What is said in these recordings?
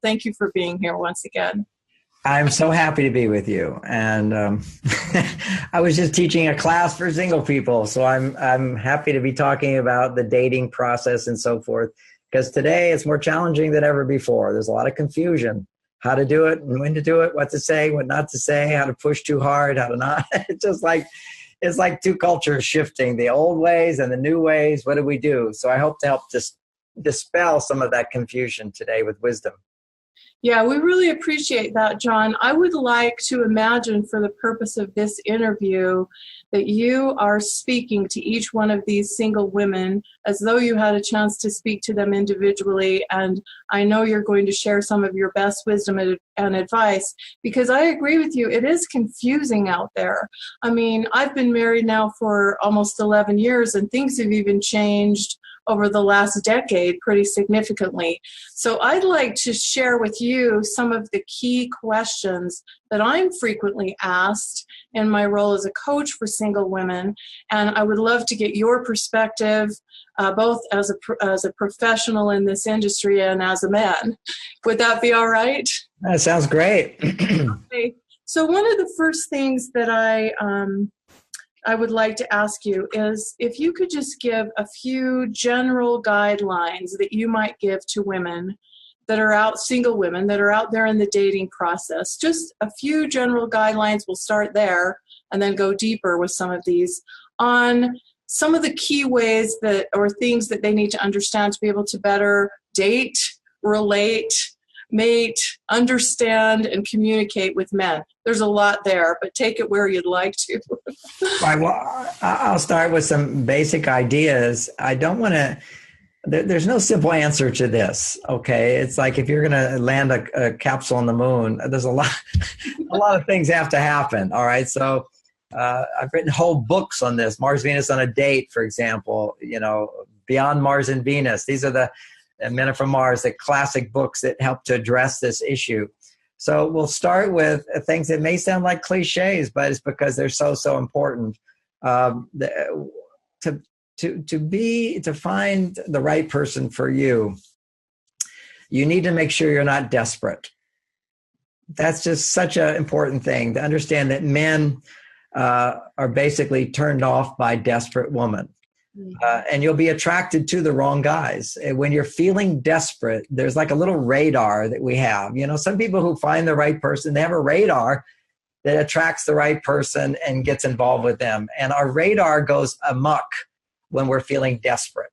Thank you for being here once again. I'm so happy to be with you. And I was just teaching a class for single people. So I'm happy to be talking about the dating process and so forth, because today it's more challenging than ever before. There's a lot of confusion, how to do it and when to do it, what to say, what not to say, how to push too hard, how to not. It's like two cultures shifting, the old ways and the new ways. What do we do? So I hope to help dispel some of that confusion today with wisdom. Yeah, we really appreciate that, John. I would like to imagine, for the purpose of this interview, that you are speaking to each one of these single women as though you had a chance to speak to them individually. And I know you're going to share some of your best wisdom and advice, because I agree with you. It is confusing out there. I mean, I've been married now for almost 11 years, and things have even changed over the last decade pretty significantly. So I'd like to share with you some of the key questions that I'm frequently asked in my role as a coach for single women. And I would love to get your perspective, both as a professional in this industry and as a man. Would that be all right? That sounds great. Okay. So one of the first things that I would like to ask you is if you could just give a few general guidelines that you might give to women that are out, single women that are out there in the dating process. Just a few general guidelines. We'll start there and then go deeper with some of these on some of the key ways that, or things that they need to understand to be able to better date, relate, mate, understand, and communicate with men. There's a lot there, but take it where you'd like to. Right. Well, I'll start with some basic ideas. I don't want to, there's no simple answer to this. Okay. It's like if you're going to land a capsule on the moon, there's a lot of things have to happen. All right. So I've written whole books on this. Mars, Venus on a Date, for example, Beyond Mars and Venus. These are the Men Are From Mars, the classic books that help to address this issue. So we'll start with things that may sound like cliches, but it's because they're so important. To find the right person for you, you need to make sure you're not desperate. That's just such an important thing, to understand that men are basically turned off by desperate women. And you'll be attracted to the wrong guys. When you're feeling desperate, there's like a little radar that we have. Some people who find the right person, they have a radar that attracts the right person and gets involved with them. And our radar goes amok when we're feeling desperate.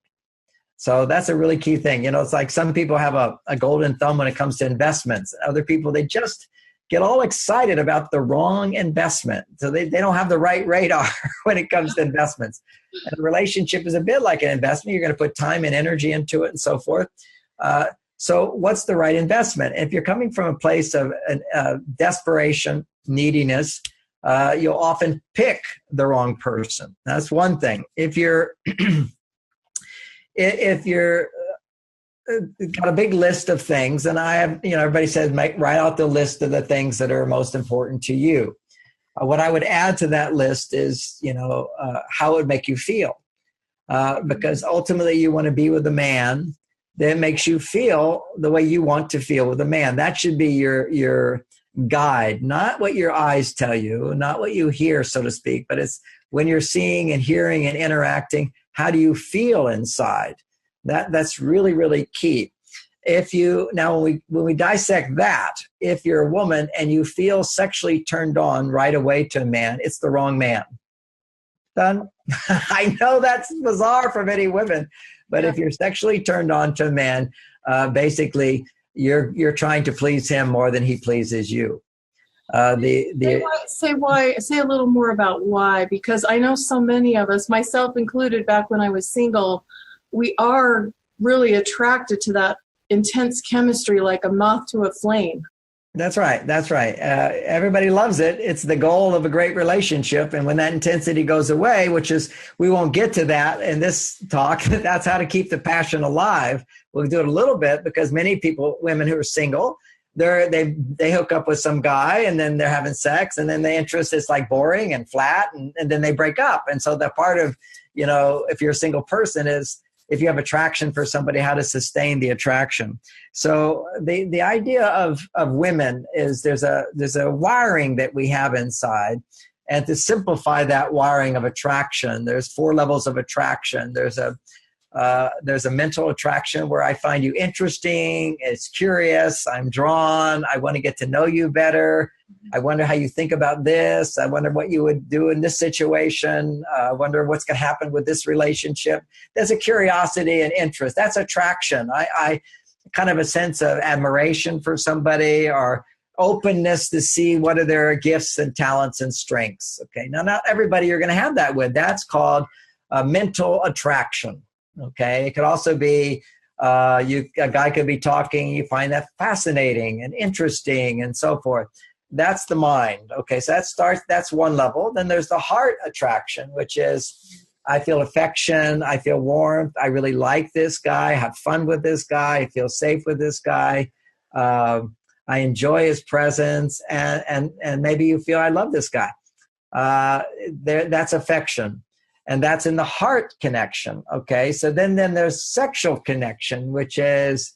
So that's a really key thing. It's like some people have a golden thumb when it comes to investments. Other people, they just get all excited about the wrong investment. So they don't have the right radar when it comes to investments. And a relationship is a bit like an investment. You're going to put time and energy into it and so forth. So what's the right investment? If you're coming from a place of desperation, neediness, you'll often pick the wrong person. That's one thing. If you're got a big list of things, and I have, everybody says, write out the list of the things that are most important to you. What I would add to that list is, how it would make you feel. Because ultimately you want to be with a man that makes you feel the way you want to feel with a man. That should be your guide, not what your eyes tell you, not what you hear, so to speak, but it's when you're seeing and hearing and interacting, how do you feel inside? That's really, really key. When we dissect that, if you're a woman and you feel sexually turned on right away to a man, it's the wrong man. Done. I know that's bizarre for many women, but if you're sexually turned on to a man, basically you're trying to please him more than he pleases you. Say a little more about why, because I know so many of us, myself included, back when I was single, we are really attracted to that intense chemistry like a moth to a flame. That's right. Everybody loves it. It's the goal of a great relationship. And when that intensity goes away, we won't get to that in this talk, that's how to keep the passion alive. We'll do it a little bit because many women who are single, they hook up with some guy and then they're having sex and then the interest is like boring and flat and then they break up. And so that part of, if you're a single person is if you have attraction for somebody, how to sustain the attraction. So the idea of women is there's a wiring that we have inside. And to simplify that wiring of attraction, there's 4 levels of attraction. There's a mental attraction where I find you interesting, it's curious, I'm drawn, I want to get to know you better. I wonder how you think about this. I wonder what you would do in this situation. I wonder what's going to happen with this relationship. There's a curiosity and interest. That's attraction. I kind of a sense of admiration for somebody, or openness to see what are their gifts and talents and strengths. Okay, now not everybody you're going to have that with. That's called mental attraction. Okay, it could also be a guy could be talking, you find that fascinating and interesting and so forth. That's the mind. Okay, so that's one level. Then there's the heart attraction, which is I feel affection, I feel warmth, I really like this guy, have fun with this guy, I feel safe with this guy, I enjoy his presence, and maybe you feel I love this guy. That's affection. And that's in the heart connection. Okay, so then there's sexual connection, which is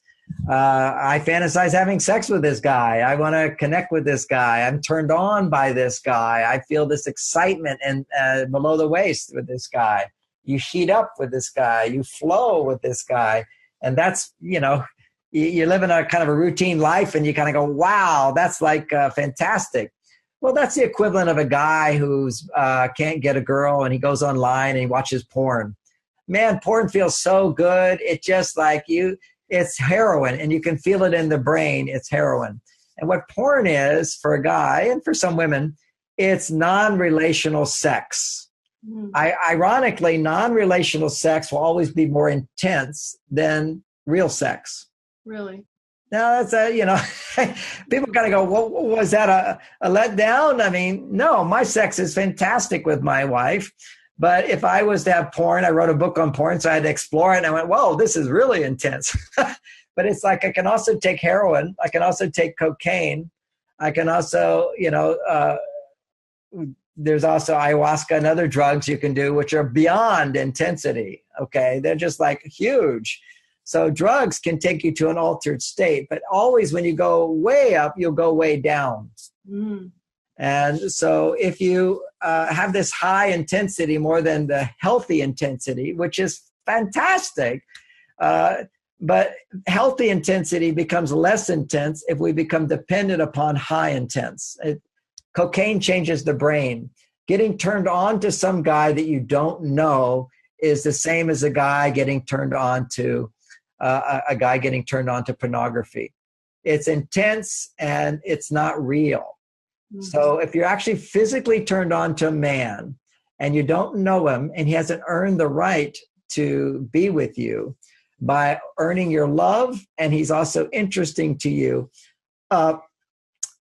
I fantasize having sex with this guy. I want to connect with this guy. I'm turned on by this guy. I feel this excitement and below the waist with this guy. You heat up with this guy. You flow with this guy. And that's, you live in a kind of a routine life and you kind of go, wow, that's like fantastic. Well, that's the equivalent of a guy who's can't get a girl and he goes online and he watches porn. Man, porn feels so good. It's just like it's heroin, and you can feel it in the brain. It's heroin. And what porn is for a guy and for some women, it's non-relational sex. Ironically, non-relational sex will always be more intense than real sex. Really? Now that's people kind of go, well, was that a letdown? I mean, no, my sex is fantastic with my wife. But if I was to have porn, I wrote a book on porn, so I had to explore it. And I went, whoa, this is really intense. But it's like I can also take heroin. I can also take cocaine. I can also, there's also ayahuasca and other drugs you can do, which are beyond intensity. Okay, they're just like huge. So drugs can take you to an altered state. But always when you go way up, you'll go way down. Mm. And so if you have this high intensity more than the healthy intensity, which is fantastic, but healthy intensity becomes less intense if we become dependent upon high intense. Cocaine changes the brain. Getting turned on to some guy that you don't know is the same as a guy getting turned on to pornography. It's intense and it's not real. Mm-hmm. So if you're actually physically turned on to a man and you don't know him and he hasn't earned the right to be with you by earning your love, and he's also interesting to you,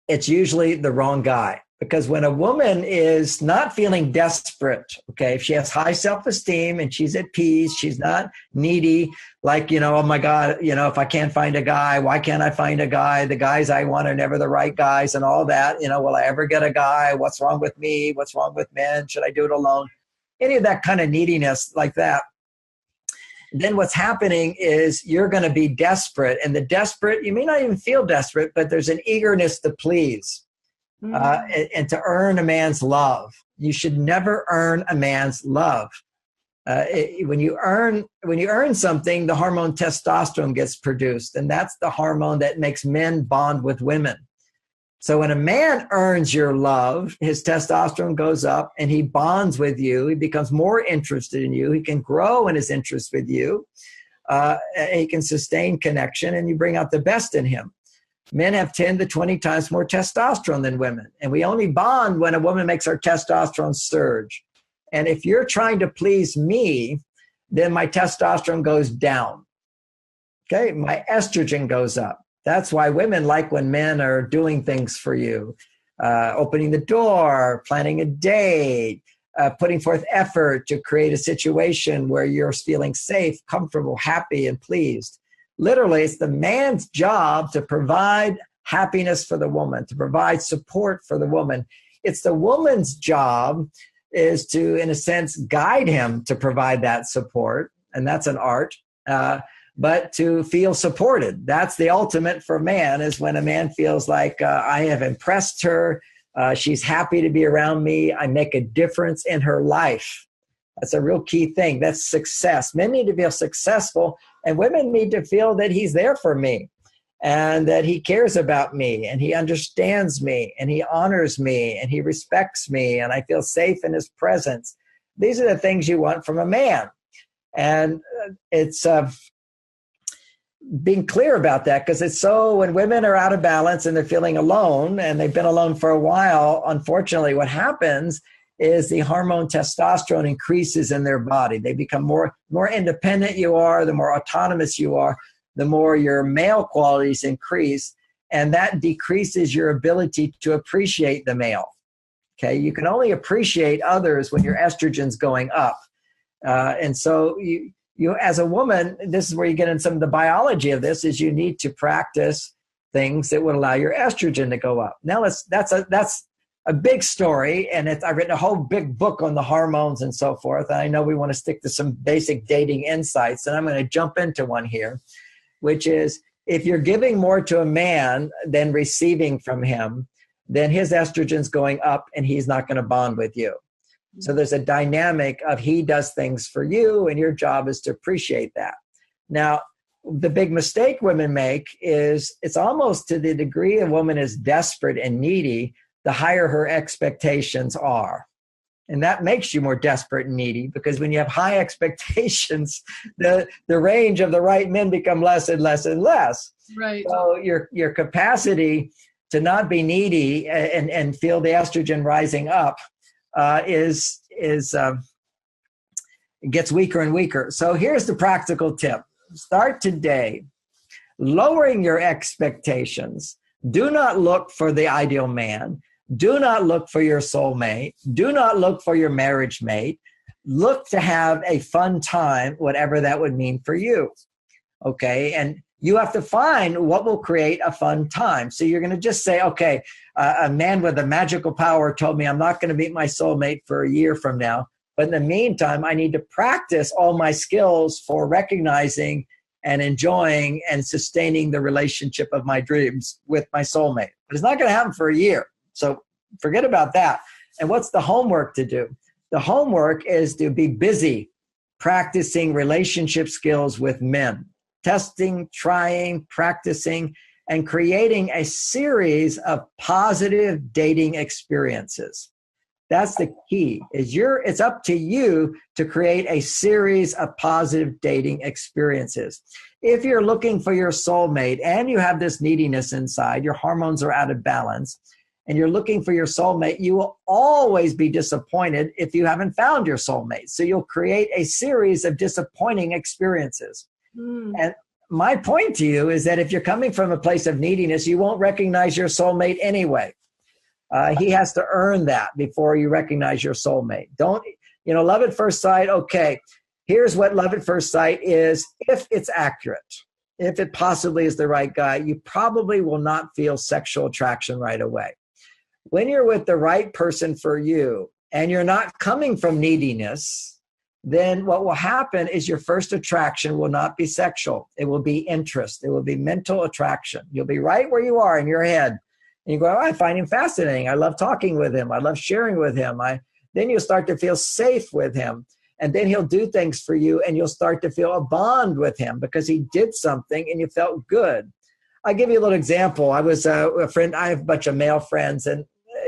it's usually the wrong guy. Because when a woman is not feeling desperate, okay, if she has high self-esteem and she's at peace, she's not needy, like, oh my God, if I can't find a guy, why can't I find a guy? The guys I want are never the right guys and all that. Will I ever get a guy? What's wrong with me? What's wrong with men? Should I do it alone? Any of that kind of neediness like that. Then what's happening is you're going to be desperate. And the desperate, you may not even feel desperate, but there's an eagerness to please. And to earn a man's love. You should never earn a man's love. When you earn something, the hormone testosterone gets produced, and that's the hormone that makes men bond with women. So when a man earns your love, his testosterone goes up and he bonds with you. He becomes more interested in you. He can grow in his interest with you. He can sustain connection, and you bring out the best in him. Men have 10 to 20 times more testosterone than women. And we only bond when a woman makes our testosterone surge. And if you're trying to please me, then my testosterone goes down. Okay, my estrogen goes up. That's why women like when men are doing things for you, opening the door, planning a date, putting forth effort to create a situation where you're feeling safe, comfortable, happy, and pleased. Literally, it's the man's job to provide happiness for the woman, to provide support for the woman. It's the woman's job is to, in a sense, guide him to provide that support. and that's an art. But to feel supported. That's the ultimate for man, is when a man feels like I have impressed her. She's happy to be around me. I make a difference in her life. That's a real key thing. That's success. Men need to feel successful, and women need to feel that he's there for me and that he cares about me and he understands me and he honors me and he respects me and I feel safe in his presence. These are the things you want from a man. And it's being clear about that, because it's so, when women are out of balance and they're feeling alone and they've been alone for a while, unfortunately what happens is the hormone testosterone increases in their body. They become more independent you are, the more autonomous you are, the more your male qualities increase, and that decreases your ability to appreciate the male. Okay, you can only appreciate others when your estrogen's going up. And so you as a woman, this is where you get in some of the biology of this, is you need to practice things that would allow your estrogen to go up. Now that's a big story, and I've written a whole big book on the hormones and so forth. And I know we want to stick to some basic dating insights, and I'm going to jump into one here, which is if you're giving more to a man than receiving from him, then his estrogen's going up and he's not going to bond with you. So there's a dynamic of he does things for you and your job is to appreciate that. Now, the big mistake women make is it's almost to the degree a woman is desperate and needy, the higher her expectations are. And that makes you more desperate and needy, because when you have high expectations, the range of the right men become less and less and less. Right. So your capacity to not be needy and feel the estrogen rising up gets weaker and weaker. So here's the practical tip. Start today lowering your expectations. Do not look for the ideal man. Do not look for your soulmate. Do not look for your marriage mate. Look to have a fun time, whatever that would mean for you. Okay? And you have to find what will create a fun time. So you're going to just say, okay, a man with a magical power told me I'm not going to meet my soulmate for a year from now. But in the meantime, I need to practice all my skills for recognizing and enjoying and sustaining the relationship of my dreams with my soulmate. But it's not going to happen for a year. So forget about that. And what's the homework to do? The homework is to be busy practicing relationship skills with men, testing, trying, practicing, and creating a series of positive dating experiences. That's the key. It's up to you to create a series of positive dating experiences. If you're looking for your soulmate and you have this neediness inside, your hormones are out of balance, and you're looking for your soulmate, you will always be disappointed if you haven't found your soulmate. So you'll create a series of disappointing experiences. And my point to you is that if you're coming from a place of neediness, you won't recognize your soulmate anyway. He has to earn that before you recognize your soulmate. Don't, love at first sight. Okay, here's what love at first sight is. If it's accurate, if it possibly is the right guy, you probably will not feel sexual attraction right away. When you're with the right person for you and you're not coming from neediness, then what will happen is your first attraction will not be sexual. It will be interest. It will be mental attraction. You'll be right where you are in your head. And you go, I find him fascinating. I love talking with him. I love sharing with him. Then you'll start to feel safe with him. And then he'll do things for you and you'll start to feel a bond with him because he did something and you felt good. I'll give you a little example. I was a friend. I have a bunch of male friends, and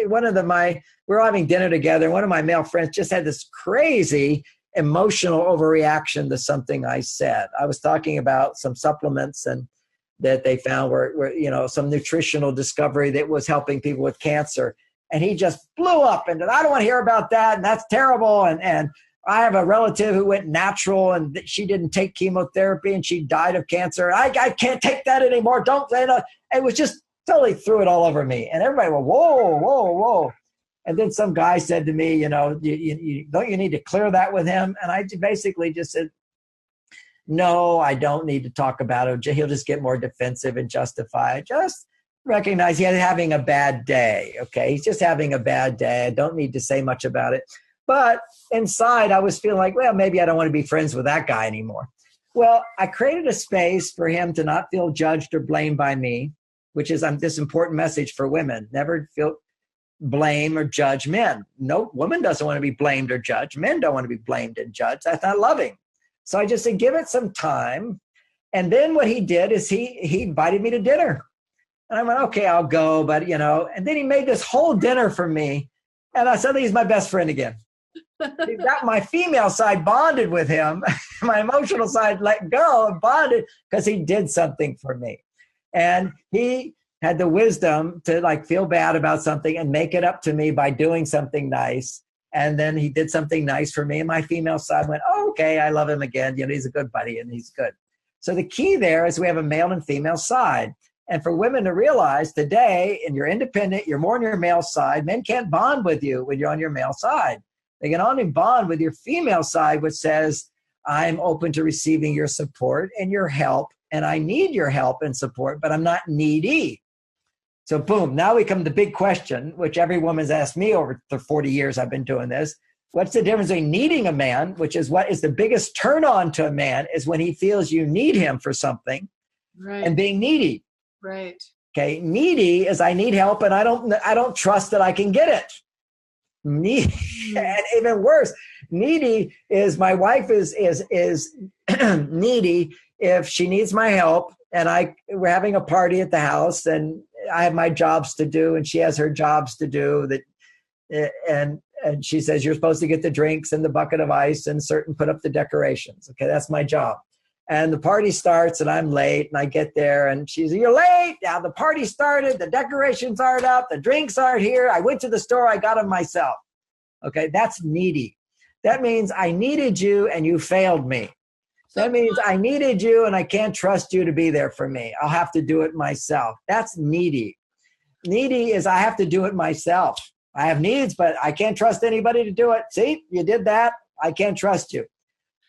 one of we were having dinner together. And one of my male friends just had this crazy emotional overreaction to something I said. I was talking about some supplements and that they found were some nutritional discovery that was helping people with cancer. And he just blew up and I don't want to hear about that. And that's terrible. And I have a relative who went natural and she didn't take chemotherapy and she died of cancer. I can't take that anymore. Don't say that. It was just totally threw it all over me. And everybody went, whoa, whoa, whoa. And then some guy said to me, don't you need to clear that with him? And I basically just said, no, I don't need to talk about it. He'll just get more defensive and justify it. Just recognize he's having a bad day. Okay. He's just having a bad day. I don't need to say much about it. But inside, I was feeling like, well, maybe I don't want to be friends with that guy anymore. Well, I created a space for him to not feel judged or blamed by me, which is this important message for women. Never feel blame or judge men. No woman doesn't want to be blamed or judged. Men don't want to be blamed and judged. That's not loving. So I just said, give it some time. And then what he did is he invited me to dinner. And I went, okay, I'll go. But, and then he made this whole dinner for me. And I suddenly he's my best friend again. He got my female side bonded with him. My emotional side let go and bonded because he did something for me. And he had the wisdom to feel bad about something and make it up to me by doing something nice. And then he did something nice for me. And my female side went, oh, okay, I love him again. He's a good buddy and he's good. So the key there is we have a male and female side. And for women to realize today, and you're independent, you're more on your male side, men can't bond with you when you're on your male side. They can only bond with your female side, which says, I'm open to receiving your support and your help, and I need your help and support, but I'm not needy. So boom, now we come to the big question, which every woman's asked me over the 40 years I've been doing this. What's the difference between needing a man, which is what is the biggest turn on to a man, is when he feels you need him for something, right, and being needy. Right. Okay. Needy is I need help and I don't trust that I can get it. And even worse, needy is my wife is needy if she needs my help and we're having a party at the house and I have my jobs to do and she has her jobs to do and she says, you're supposed to get the drinks and the bucket of ice and put up the decorations. Okay. That's my job. And the party starts and I'm late and I get there and she says, you're late. Now the party started. The decorations aren't up. The drinks aren't here. I went to the store. I got them myself. Okay. That's needy. That means I needed you and you failed me. That means I needed you and I can't trust you to be there for me. I'll have to do it myself. That's needy. Needy is I have to do it myself. I have needs, but I can't trust anybody to do it. See, you did that. I can't trust you.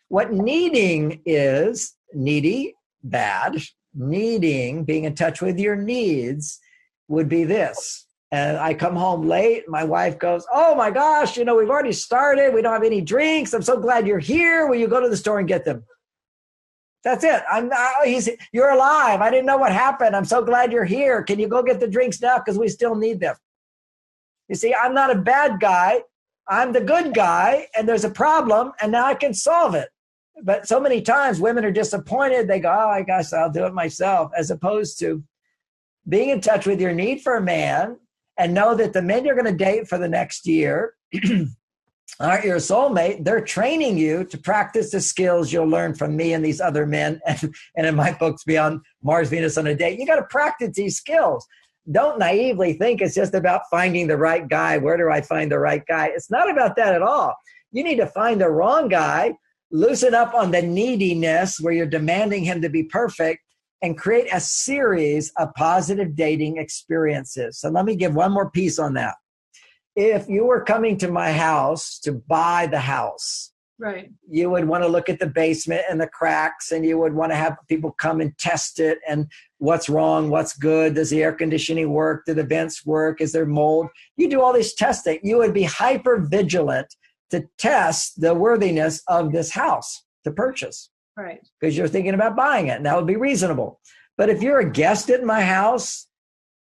What needing is, needy, bad, needing, being in touch with your needs would be this. And I come home late. My wife goes, oh my gosh, we've already started. We don't have any drinks. I'm so glad you're here. Will you go to the store and get them? That's it. You're alive. I didn't know what happened. I'm so glad you're here. Can you go get the drinks now? Because we still need them. You see, I'm not a bad guy. I'm the good guy, and there's a problem, and now I can solve it. But so many times women are disappointed. They go, oh, I guess I'll do it myself, as opposed to being in touch with your need for a man and know that the men you're going to date for the next year aren't your soulmate. They're training you to practice the skills you'll learn from me and these other men. And in my books, Beyond Mars, Venus on a Date, you got to practice these skills. Don't naively think it's just about finding the right guy. Where do I find the right guy? It's not about that at all. You need to find the wrong guy, loosen up on the neediness where you're demanding him to be perfect, and create a series of positive dating experiences. So let me give one more piece on that. If you were coming to my house to buy the house, right, you would want to look at the basement and the cracks, and you would want to have people come and test it and what's wrong, what's good, does the air conditioning work, do the vents work, is there mold? You do all this testing. You would be hyper vigilant to test the worthiness of this house to purchase. Right. Because you're thinking about buying it, and that would be reasonable. But if you're a guest at my house,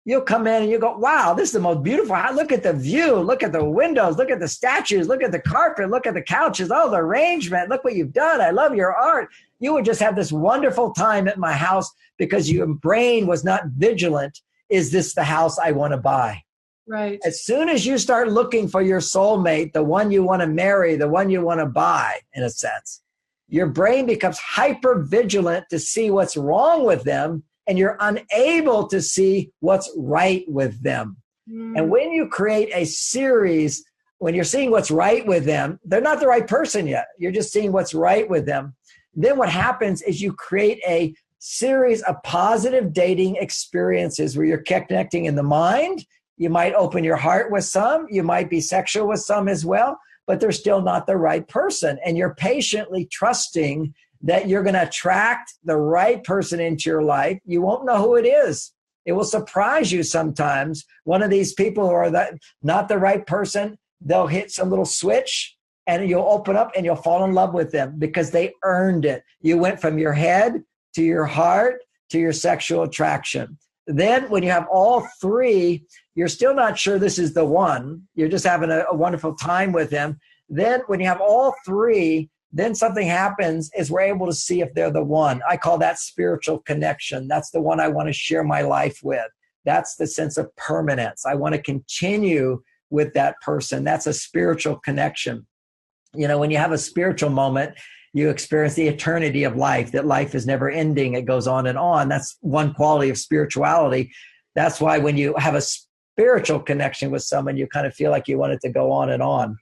you'll come in and you go, wow, this is the most beautiful house. Look at the view. Look at the windows. Look at the statues. Look at the carpet. Look at the couches. Oh, the arrangement. Look what you've done. I love your art. You would just have this wonderful time at my house because your brain was not vigilant. Is this the house I want to buy? Right. As soon as you start looking for your soulmate, the one you want to marry, the one you want to buy, in a sense, your brain becomes hyper vigilant to see what's wrong with them, and you're unable to see what's right with them. And when you create a series, when you're seeing what's right with them, they're not the right person yet. You're just seeing what's right with them. Then what happens is you create a series of positive dating experiences where you're connecting in the mind. You might open your heart with some. You might be sexual with some as well, but they're still not the right person. And you're patiently trusting that you're going to attract the right person into your life. You won't know who it is. It will surprise you sometimes. One of these people who are not the right person, they'll hit some little switch and you'll open up and you'll fall in love with them because they earned it. You went from your head to your heart to your sexual attraction. Then when you have all three, you're still not sure this is the one. You're just having a wonderful time with them. Then when you have all three, then something happens is we're able to see if they're the one. I call that spiritual connection. That's the one I want to share my life with. That's the sense of permanence. I want to continue with that person. That's a spiritual connection. You know, when you have a spiritual moment, you experience the eternity of life, that life is never ending. It goes on and on. That's one quality of spirituality. That's why when you have a spiritual connection with someone, you kind of feel like you want it to go on and on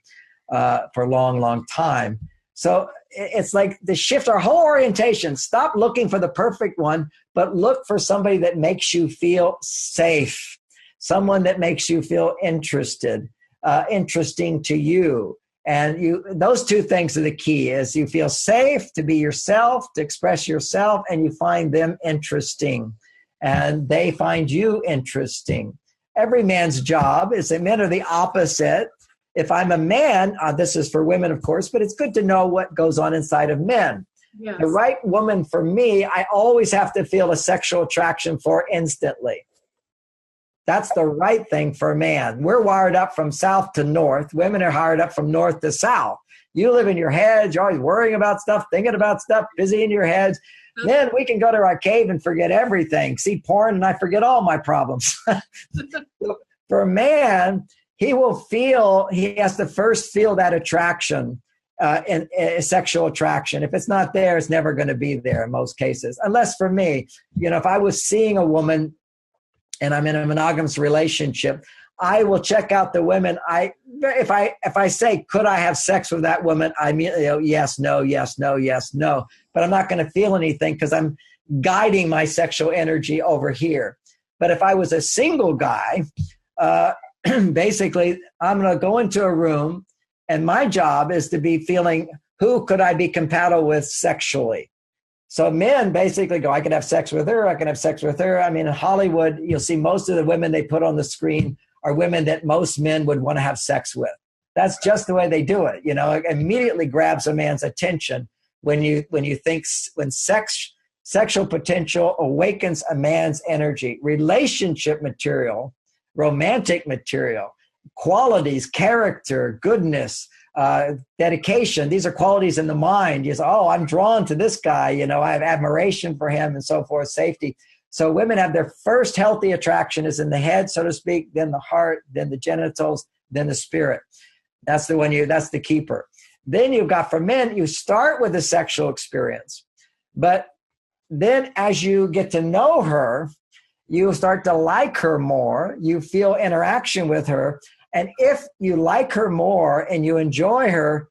for a long, long time. So it's like to shift our whole orientation. Stop looking for the perfect one, but look for somebody that makes you feel safe, someone that makes you feel interested, interesting to you. And those two things are the key, is you feel safe to be yourself, to express yourself, and you find them interesting, and they find you interesting. Every man's job is that men are the opposite. If I'm a man, this is for women, of course, but it's good to know what goes on inside of men. Yes. The right woman for me, I always have to feel a sexual attraction for instantly. That's the right thing for a man. We're wired up from south to north. Women are wired up from north to south. You live in your head. You're always worrying about stuff, thinking about stuff, busy in your heads. Then we can go to our cave and forget everything, see porn, and I forget all my problems. For a man, he has to first feel that attraction, and sexual attraction. If it's not there, it's never going to be there in most cases. Unless for me, if I was seeing a woman and I'm in a monogamous relationship, I will check out the women. If I say, could I have sex with that woman? I immediately, yes, no, yes, no, yes, no. But I'm not going to feel anything because I'm guiding my sexual energy over here. But if I was a single guy, basically, I'm going to go into a room, and my job is to be feeling, who could I be compatible with sexually? So men basically go, I can have sex with her, I can have sex with her. I mean, in Hollywood, you'll see most of the women they put on the screen are women that most men would want to have sex with. That's just the way they do it. It immediately grabs a man's attention when sexual potential awakens a man's energy. Relationship material, romantic material, qualities, character, goodness, dedication. These are qualities in the mind. You say, oh, I'm drawn to this guy. I have admiration for him and so forth, safety. So women have their first healthy attraction is in the head, so to speak, then the heart, then the genitals, then the spirit. That's the keeper. Then you've got, for men, you start with a sexual experience. But then as you get to know her, you start to like her more. You feel interaction with her. And if you like her more and you enjoy her,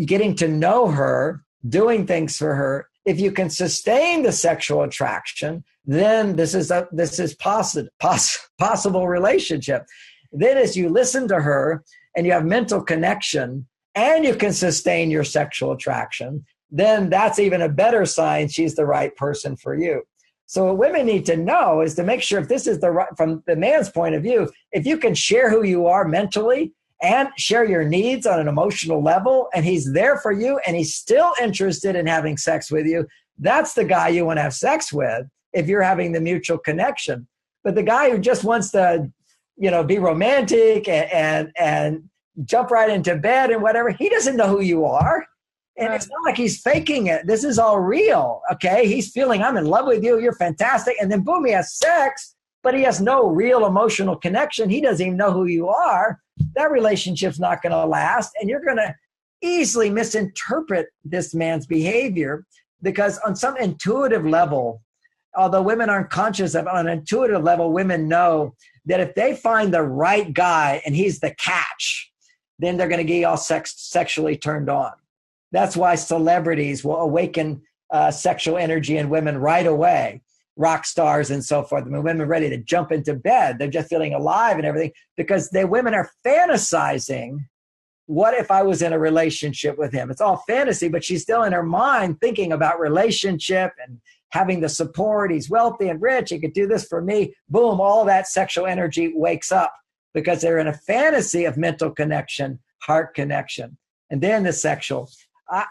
getting to know her, doing things for her, if you can sustain the sexual attraction, then this is possible relationship. Then as you listen to her and you have mental connection and you can sustain your sexual attraction, then that's even a better sign she's the right person for you. So what women need to know is to make sure, if this is the right, from the man's point of view, if you can share who you are mentally and share your needs on an emotional level, and he's there for you and he's still interested in having sex with you, that's the guy you want to have sex with if you're having the mutual connection. But the guy who just wants to, be romantic and jump right into bed and whatever, he doesn't know who you are. And it's not like he's faking it. This is all real, okay? He's feeling, I'm in love with you, you're fantastic. And then boom, he has sex, but he has no real emotional connection. He doesn't even know who you are. That relationship's not going to last. And you're going to easily misinterpret this man's behavior, because on some intuitive level, although women aren't conscious of it, on an intuitive level, women know that if they find the right guy and he's the catch, then they're going to get all sexually turned on. That's why celebrities will awaken sexual energy in women right away, rock stars and so forth. I mean, women ready to jump into bed. They're just feeling alive and everything, because women are fantasizing, what if I was in a relationship with him? It's all fantasy, but she's still in her mind thinking about relationship and having the support. He's wealthy and rich. He could do this for me. Boom, all that sexual energy wakes up because they're in a fantasy of mental connection, heart connection. and then the sexual.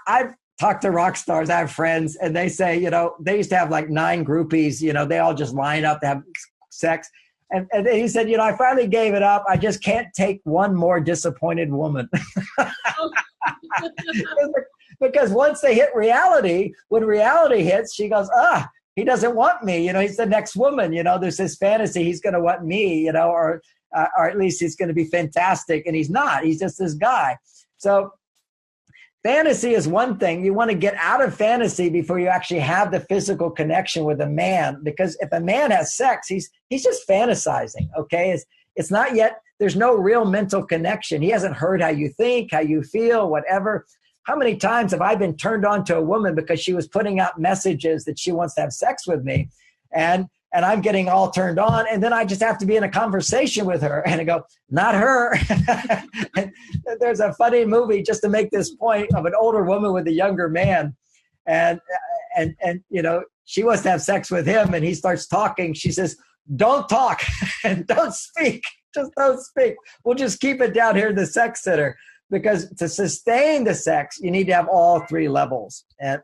I've talked to rock stars. I have friends, and they say, they used to have like 9 groupies. They all just line up to have sex. And he said, I finally gave it up. I just can't take one more disappointed woman. Because once they hit reality, when reality hits, she goes, he doesn't want me. He's the next woman. There's this fantasy he's going to want me, or at least he's going to be fantastic. And he's not. He's just this guy. So fantasy is one thing. You want to get out of fantasy before you actually have the physical connection with a man. Because if a man has sex, he's just fantasizing, okay? It's not yet, there's no real mental connection. He hasn't heard how you think, how you feel, whatever. How many times have I been turned on to a woman because she was putting out messages that she wants to have sex with me? And I'm getting all turned on, and then I just have to be in a conversation with her, and I go, not her. There's a funny movie, just to make this point, of an older woman with a younger man, and she wants to have sex with him, and he starts talking. She says, don't talk and don't speak. Just don't speak. We'll just keep it down here in the sex center, because to sustain the sex, you need to have all 3 levels. And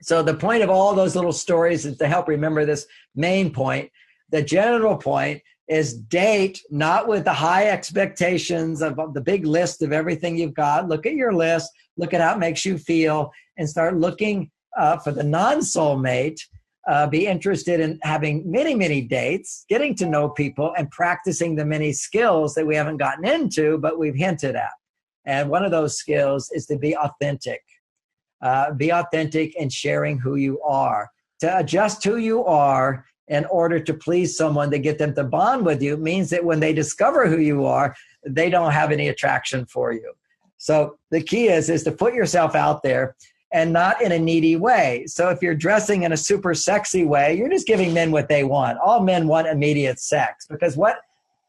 so the point of all those little stories is to help remember this main point. The general point is date not with the high expectations of the big list of everything you've got. Look at your list, look at how it makes you feel, and start looking for the non-soulmate. Be interested in having many, many dates, getting to know people, and practicing the many skills that we haven't gotten into, but we've hinted at. And one of those skills is to be authentic. Be authentic in sharing who you are. To adjust who you are in order to please someone, to get them to bond with you, means that when they discover who you are, they don't have any attraction for you. So the key is to put yourself out there, and not in a needy way. So if you're dressing in a super sexy way, you're just giving men what they want. All men want immediate sex, because what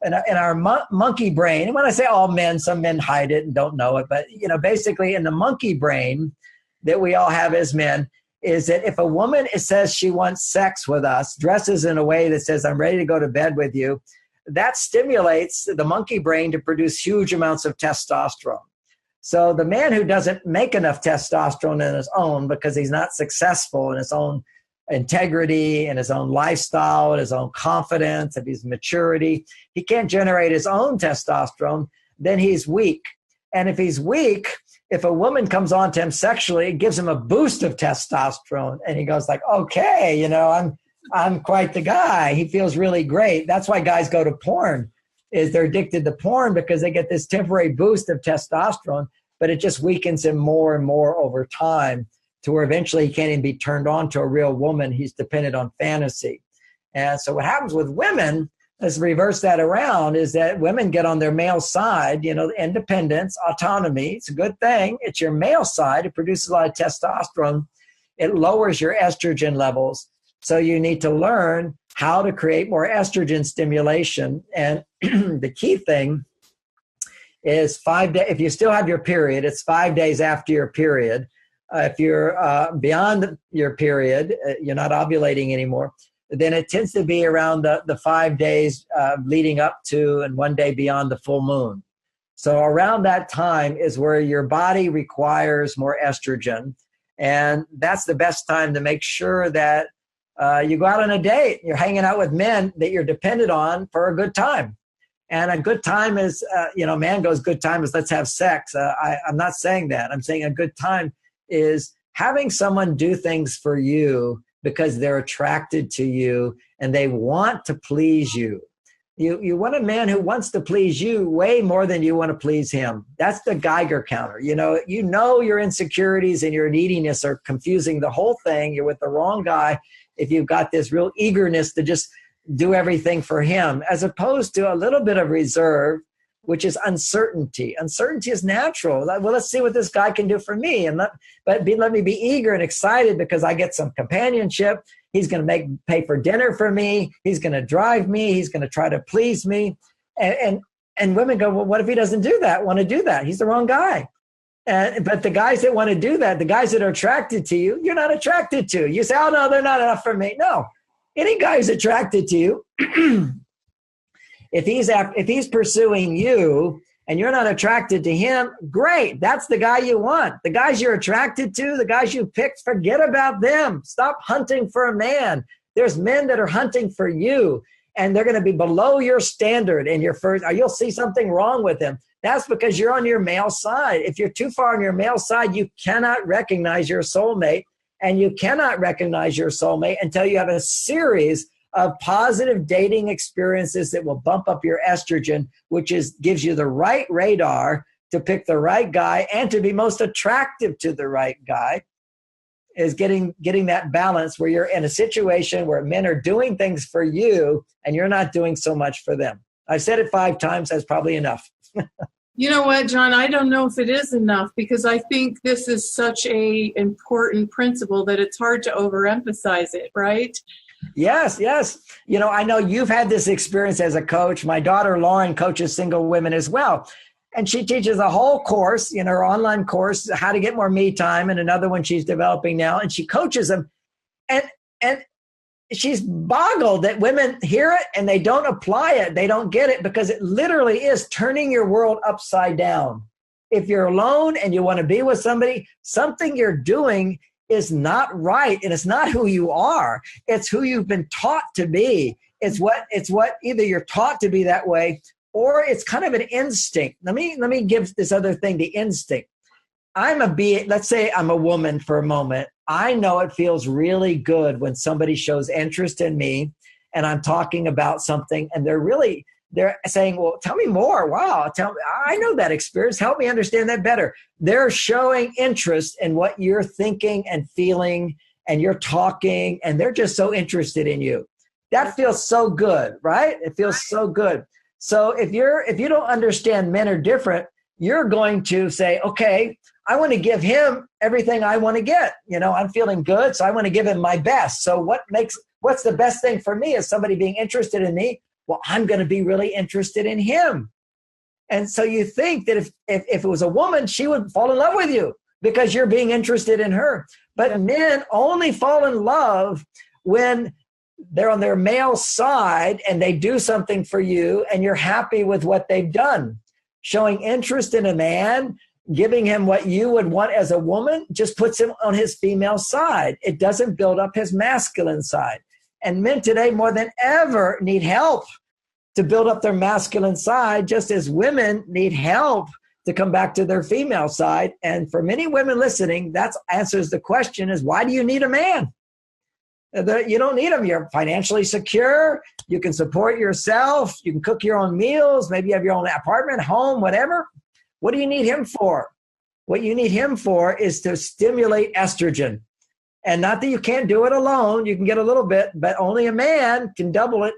in our monkey brain, and when I say all men, some men hide it and don't know it, but basically in the monkey brain that we all have as men, is that if a woman says she wants sex with us, dresses in a way that says, I'm ready to go to bed with you, that stimulates the monkey brain to produce huge amounts of testosterone. So the man who doesn't make enough testosterone in his own, because he's not successful in his own integrity and his own lifestyle and his own confidence and his maturity, he can't generate his own testosterone, then he's weak. And if he's weak, if a woman comes on to him sexually, it gives him a boost of testosterone. And he goes like, okay, I'm quite the guy. He feels really great. That's why guys go to porn, is they're addicted to porn, because they get this temporary boost of testosterone, but it just weakens him more and more over time, to where eventually he can't even be turned on to a real woman. He's dependent on fantasy. And so what happens with women, let's reverse that around, is that women get on their male side, independence, autonomy. It's a good thing. It's your male side. It produces a lot of testosterone. It lowers your estrogen levels. So you need to learn how to create more estrogen stimulation. And the key thing is 5 days. If you still have your period, it's 5 days after your period. If you're beyond your period, you're not ovulating anymore, then it tends to be around the 5 days leading up to and 1 day beyond the full moon. So around that time is where your body requires more estrogen. And that's the best time to make sure that you go out on a date. You're hanging out with men that you're dependent on for a good time. And a good time is, man goes, good time is let's have sex. I'm not saying that. I'm saying a good time is having someone do things for you because they're attracted to you and they want to please you. You want a man who wants to please you way more than you want to please him. That's the Geiger counter. You know your insecurities and your neediness are confusing the whole thing. You're with the wrong guy if you've got this real eagerness to just do everything for him, as opposed to a little bit of reserve, which is uncertainty. Uncertainty is natural. Well, let's see what this guy can do for me. And let me be eager and excited because I get some companionship. He's going to pay for dinner for me. He's going to drive me. He's going to try to please me. And women go, well, what if he doesn't want to do that? He's the wrong guy. But the guys that want to do that, the guys that are attracted to you, you're not attracted to. You say, oh, no, they're not enough for me. No, any guy who's attracted to you, if he's pursuing you and you're not attracted to him, great. That's the guy you want. The guys you're attracted to, the guys you picked, forget about them. Stop hunting for a man. There's men that are hunting for you, and they're going to be below your standard in your first, or you'll see something wrong with them. That's because you're on your male side. If you're too far on your male side, you cannot recognize your soulmate, and you cannot recognize your soulmate until you have a series of positive dating experiences that will bump up your estrogen, which gives you the right radar to pick the right guy and to be most attractive to the right guy, is getting that balance where you're in a situation where men are doing things for you and you're not doing so much for them. I've said it 5 times. That's probably enough. You know what, John? I don't know if it is enough, because I think this is such a important principle that it's hard to overemphasize it, right? Yes. I know you've had this experience as a coach. My daughter, Lauren, coaches single women as well. And she teaches a whole course, her online course, how to get more me time, and another one she's developing now. And she coaches them. And she's boggled that women hear it and they don't apply it. They don't get it, because it literally is turning your world upside down. If you're alone and you want to be with somebody, something you're doing is not right, and it's not who you are. It's who you've been taught to be. It's what either you're taught to be that way, or it's kind of an instinct. Let me give this other thing, the instinct. Let's say I'm a woman for a moment. I know it feels really good when somebody shows interest in me and I'm talking about something and they're saying, well, tell me more. Wow. I know that experience. Help me understand that better. They're showing interest in what you're thinking and feeling, and you're talking, and they're just so interested in you. That feels so good, right? It feels so good. So if you don't understand men are different, you're going to say, okay, I want to give him everything I want to get. I'm feeling good, so I want to give him my best. So what's the best thing for me? Is somebody being interested in me? Well, I'm going to be really interested in him. And so you think that if it was a woman, she would fall in love with you because you're being interested in her. But men only fall in love when they're on their male side and they do something for you and you're happy with what they've done. Showing interest in a man, giving him what you would want as a woman, just puts him on his female side. It doesn't build up his masculine side. And men today more than ever need help to build up their masculine side, just as women need help to come back to their female side. And for many women listening, that answers the question is, why do you need a man? You don't need him. You're financially secure. You can support yourself. You can cook your own meals. Maybe you have your own apartment, home, whatever. What do you need him for? What you need him for is to stimulate estrogen. And not that you can't do it alone. You can get a little bit, but only a man can double it.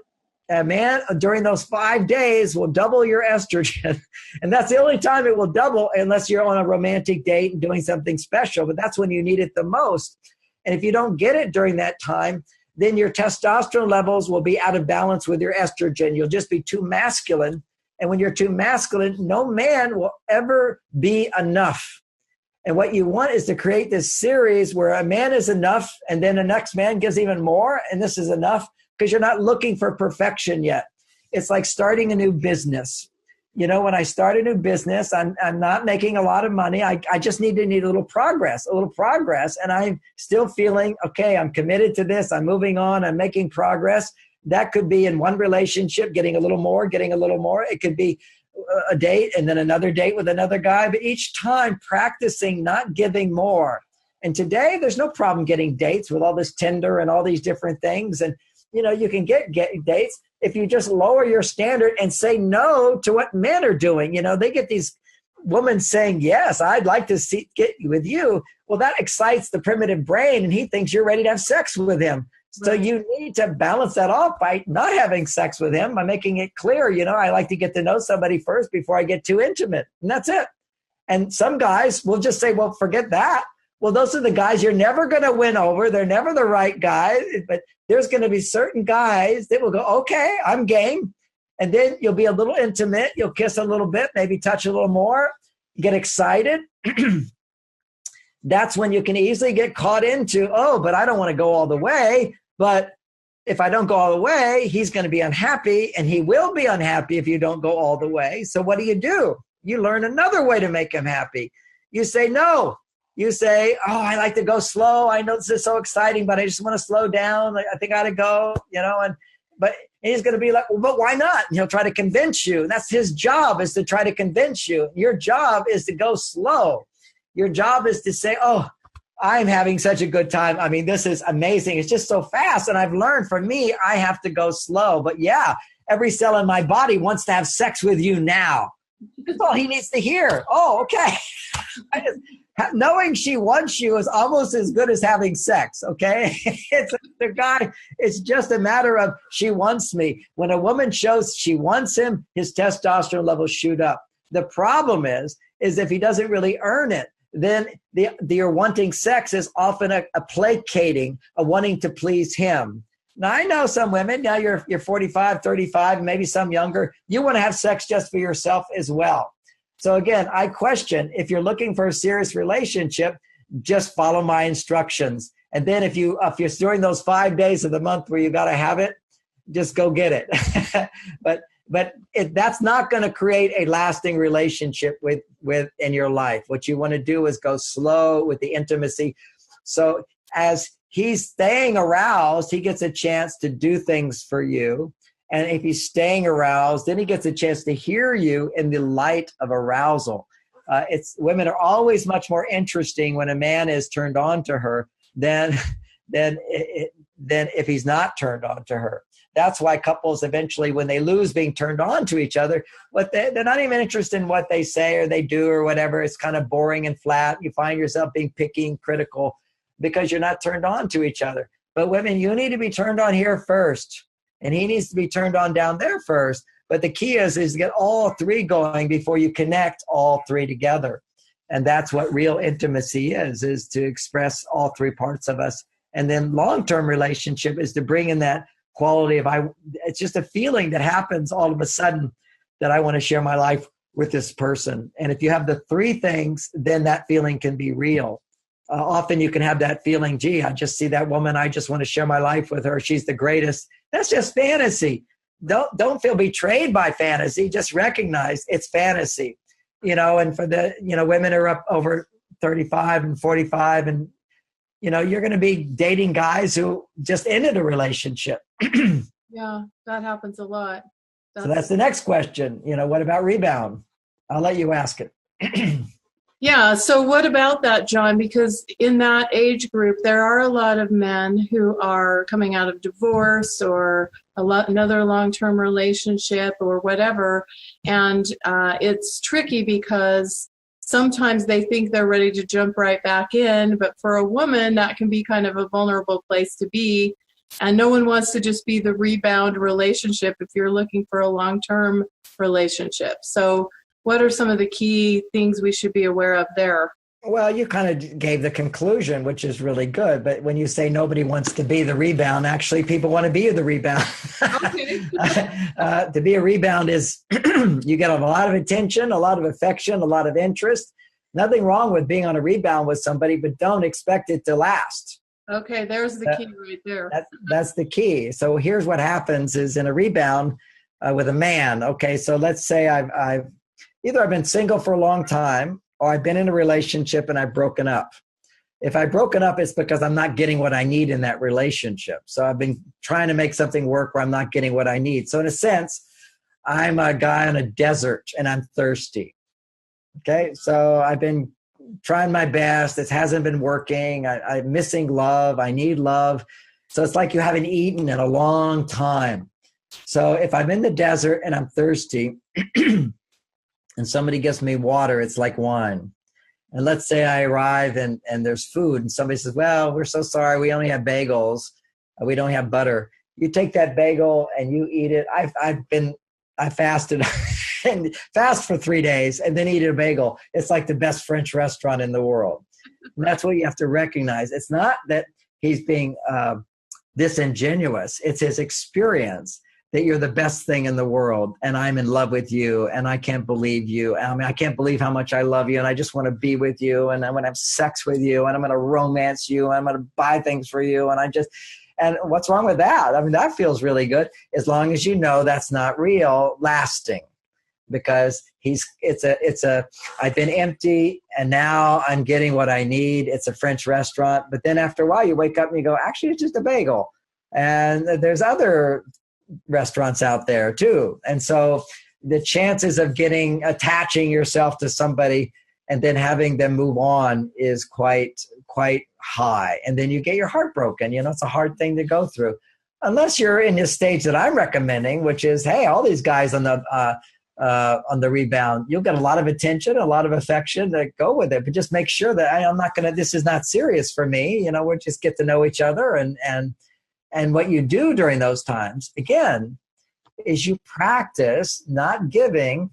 A man during those 5 days will double your estrogen. And that's the only time it will double, unless you're on a romantic date and doing something special. But that's when you need it the most. And if you don't get it during that time, then your testosterone levels will be out of balance with your estrogen. You'll just be too masculine. And when you're too masculine, no man will ever be enough. And what you want is to create this series where a man is enough, and then the next man gives even more, and this is enough, because you're not looking for perfection yet. It's like starting a new business. When I start a new business, I'm not making a lot of money. I just need a little progress. And I'm still feeling, okay, I'm committed to this. I'm moving on. I'm making progress. That could be in one relationship, getting a little more. It could be a date and then another date with another guy. But each time practicing not giving more. And today there's no problem getting dates with all this Tinder and all these different things. And, you can get dates if you just lower your standard and say no to what men are doing. They get these women saying, yes, I'd like to get with you. Well, that excites the primitive brain, and he thinks you're ready to have sex with him. So you need to balance that off by not having sex with him, by making it clear, I like to get to know somebody first before I get too intimate. And that's it. And some guys will just say, well, forget that. Well, those are the guys you're never going to win over. They're never the right guy. But there's going to be certain guys that will go, okay, I'm game. And then you'll be a little intimate. You'll kiss a little bit, maybe touch a little more, get excited. That's when you can easily get caught into, oh, but I don't want to go all the way. But if I don't go all the way, he's going to be unhappy, and he will be unhappy if you don't go all the way. So what do? You learn another way to make him happy. You say no. You say, oh, I like to go slow. I know this is so exciting, but I just want to slow down. I think I ought to go, but he's going to be like, well, but why not? And he'll try to convince you. That's his job, is to try to convince you. Your job is to go slow. Your job is to say, oh, I'm having such a good time. I mean, this is amazing. It's just so fast. And I've learned, for me, I have to go slow. But yeah, every cell in my body wants to have sex with you now. That's all he needs to hear. Oh, okay. Knowing she wants you is almost as good as having sex, okay? It's just a matter of, she wants me. When a woman shows she wants him, his testosterone levels shoot up. The problem is if he doesn't really earn it, then your wanting sex is often a placating, a wanting to please him. Now, I know some women, now you're 45, 35, maybe some younger, you want to have sex just for yourself as well. So again, I question, if you're looking for a serious relationship, just follow my instructions. And then if you're during those 5 days of the month where you got to have it, just go get it. But that's not going to create a lasting relationship with in your life. What you want to do is go slow with the intimacy. So as he's staying aroused, he gets a chance to do things for you. And if he's staying aroused, then he gets a chance to hear you in the light of arousal. Women are always much more interesting when a man is turned on to her than if he's not turned on to her. That's why couples eventually, when they lose being turned on to each other, they're not even interested in what they say or they do or whatever. It's kind of boring and flat. You find yourself being picky and critical because you're not turned on to each other. But women, you need to be turned on here first. And he needs to be turned on down there first. But the key is to get all three going before you connect all three together. And that's what real intimacy is to express all three parts of us. And then long-term relationship is to bring in that quality of, it's just a feeling that happens all of a sudden that I want to share my life with this person. And if you have the three things, then that feeling can be real. Often you can have that feeling, gee, I just see that woman, I just want to share my life with her. She's the greatest. That's just fantasy. Don't feel betrayed by fantasy. Just recognize it's fantasy. And for the, women are up over 35 and 45 and, you're going to be dating guys who just ended a relationship. Yeah, that happens a lot. So that's the next question. What about rebound? I'll let you ask it. Yeah, so what about that, John? Because in that age group, there are a lot of men who are coming out of divorce or another long-term relationship or whatever. And it's tricky because sometimes they think they're ready to jump right back in. But for a woman, that can be kind of a vulnerable place to be. And no one wants to just be the rebound relationship if you're looking for a long-term relationship. So what are some of the key things we should be aware of there? Well, you kind of gave the conclusion, which is really good. But when you say nobody wants to be the rebound, actually people want to be the rebound. Okay. To be a rebound is you get a lot of attention, a lot of affection, a lot of interest. Nothing wrong with being on a rebound with somebody, but don't expect it to last. Okay, there's the key right there. That's the key. So here's what happens is in a rebound with a man. Okay, so let's say I've been single for a long time or I've been in a relationship and I've broken up. If I've broken up, it's because I'm not getting what I need in that relationship. So I've been trying to make something work where I'm not getting what I need. So in a sense, I'm a guy on a desert and I'm thirsty. Okay, so I've been trying my best. It hasn't been working. I'm missing love. I need love. So it's like you haven't eaten in a long time. So if I'm in the desert and I'm thirsty, and somebody gives me water, it's like wine. And let's say I arrive and there's food and somebody says, well, we're so sorry. We only have bagels. We don't have butter. You take that bagel and you eat it. I fasted and fast for 3 days and then eat a bagel. It's like the best French restaurant in the world. And that's what you have to recognize. It's not that he's being disingenuous. It's his experience that you're the best thing in the world and I'm in love with you and I can't believe you. I can't believe how much I love you and I just want to be with you and I want to have sex with you and I'm going to romance you and I'm going to buy things for you and what's wrong with that? I mean, that feels really good as long as you know that's not real, lasting. because I've been empty and now I'm getting what I need. It's a French restaurant. But then after a while you wake up and you go, actually, it's just a bagel. And there's other restaurants out there too. And so the chances of attaching yourself to somebody and then having them move on is quite high. And then you get your heart broken. It's a hard thing to go through. Unless you're in this stage that I'm recommending, which is, hey, all these guys on the Rebound, you'll get a lot of attention, a lot of affection to go with it. But just make sure that this is not serious for me. We'll just get to know each other. And what you do during those times, again, is you practice not giving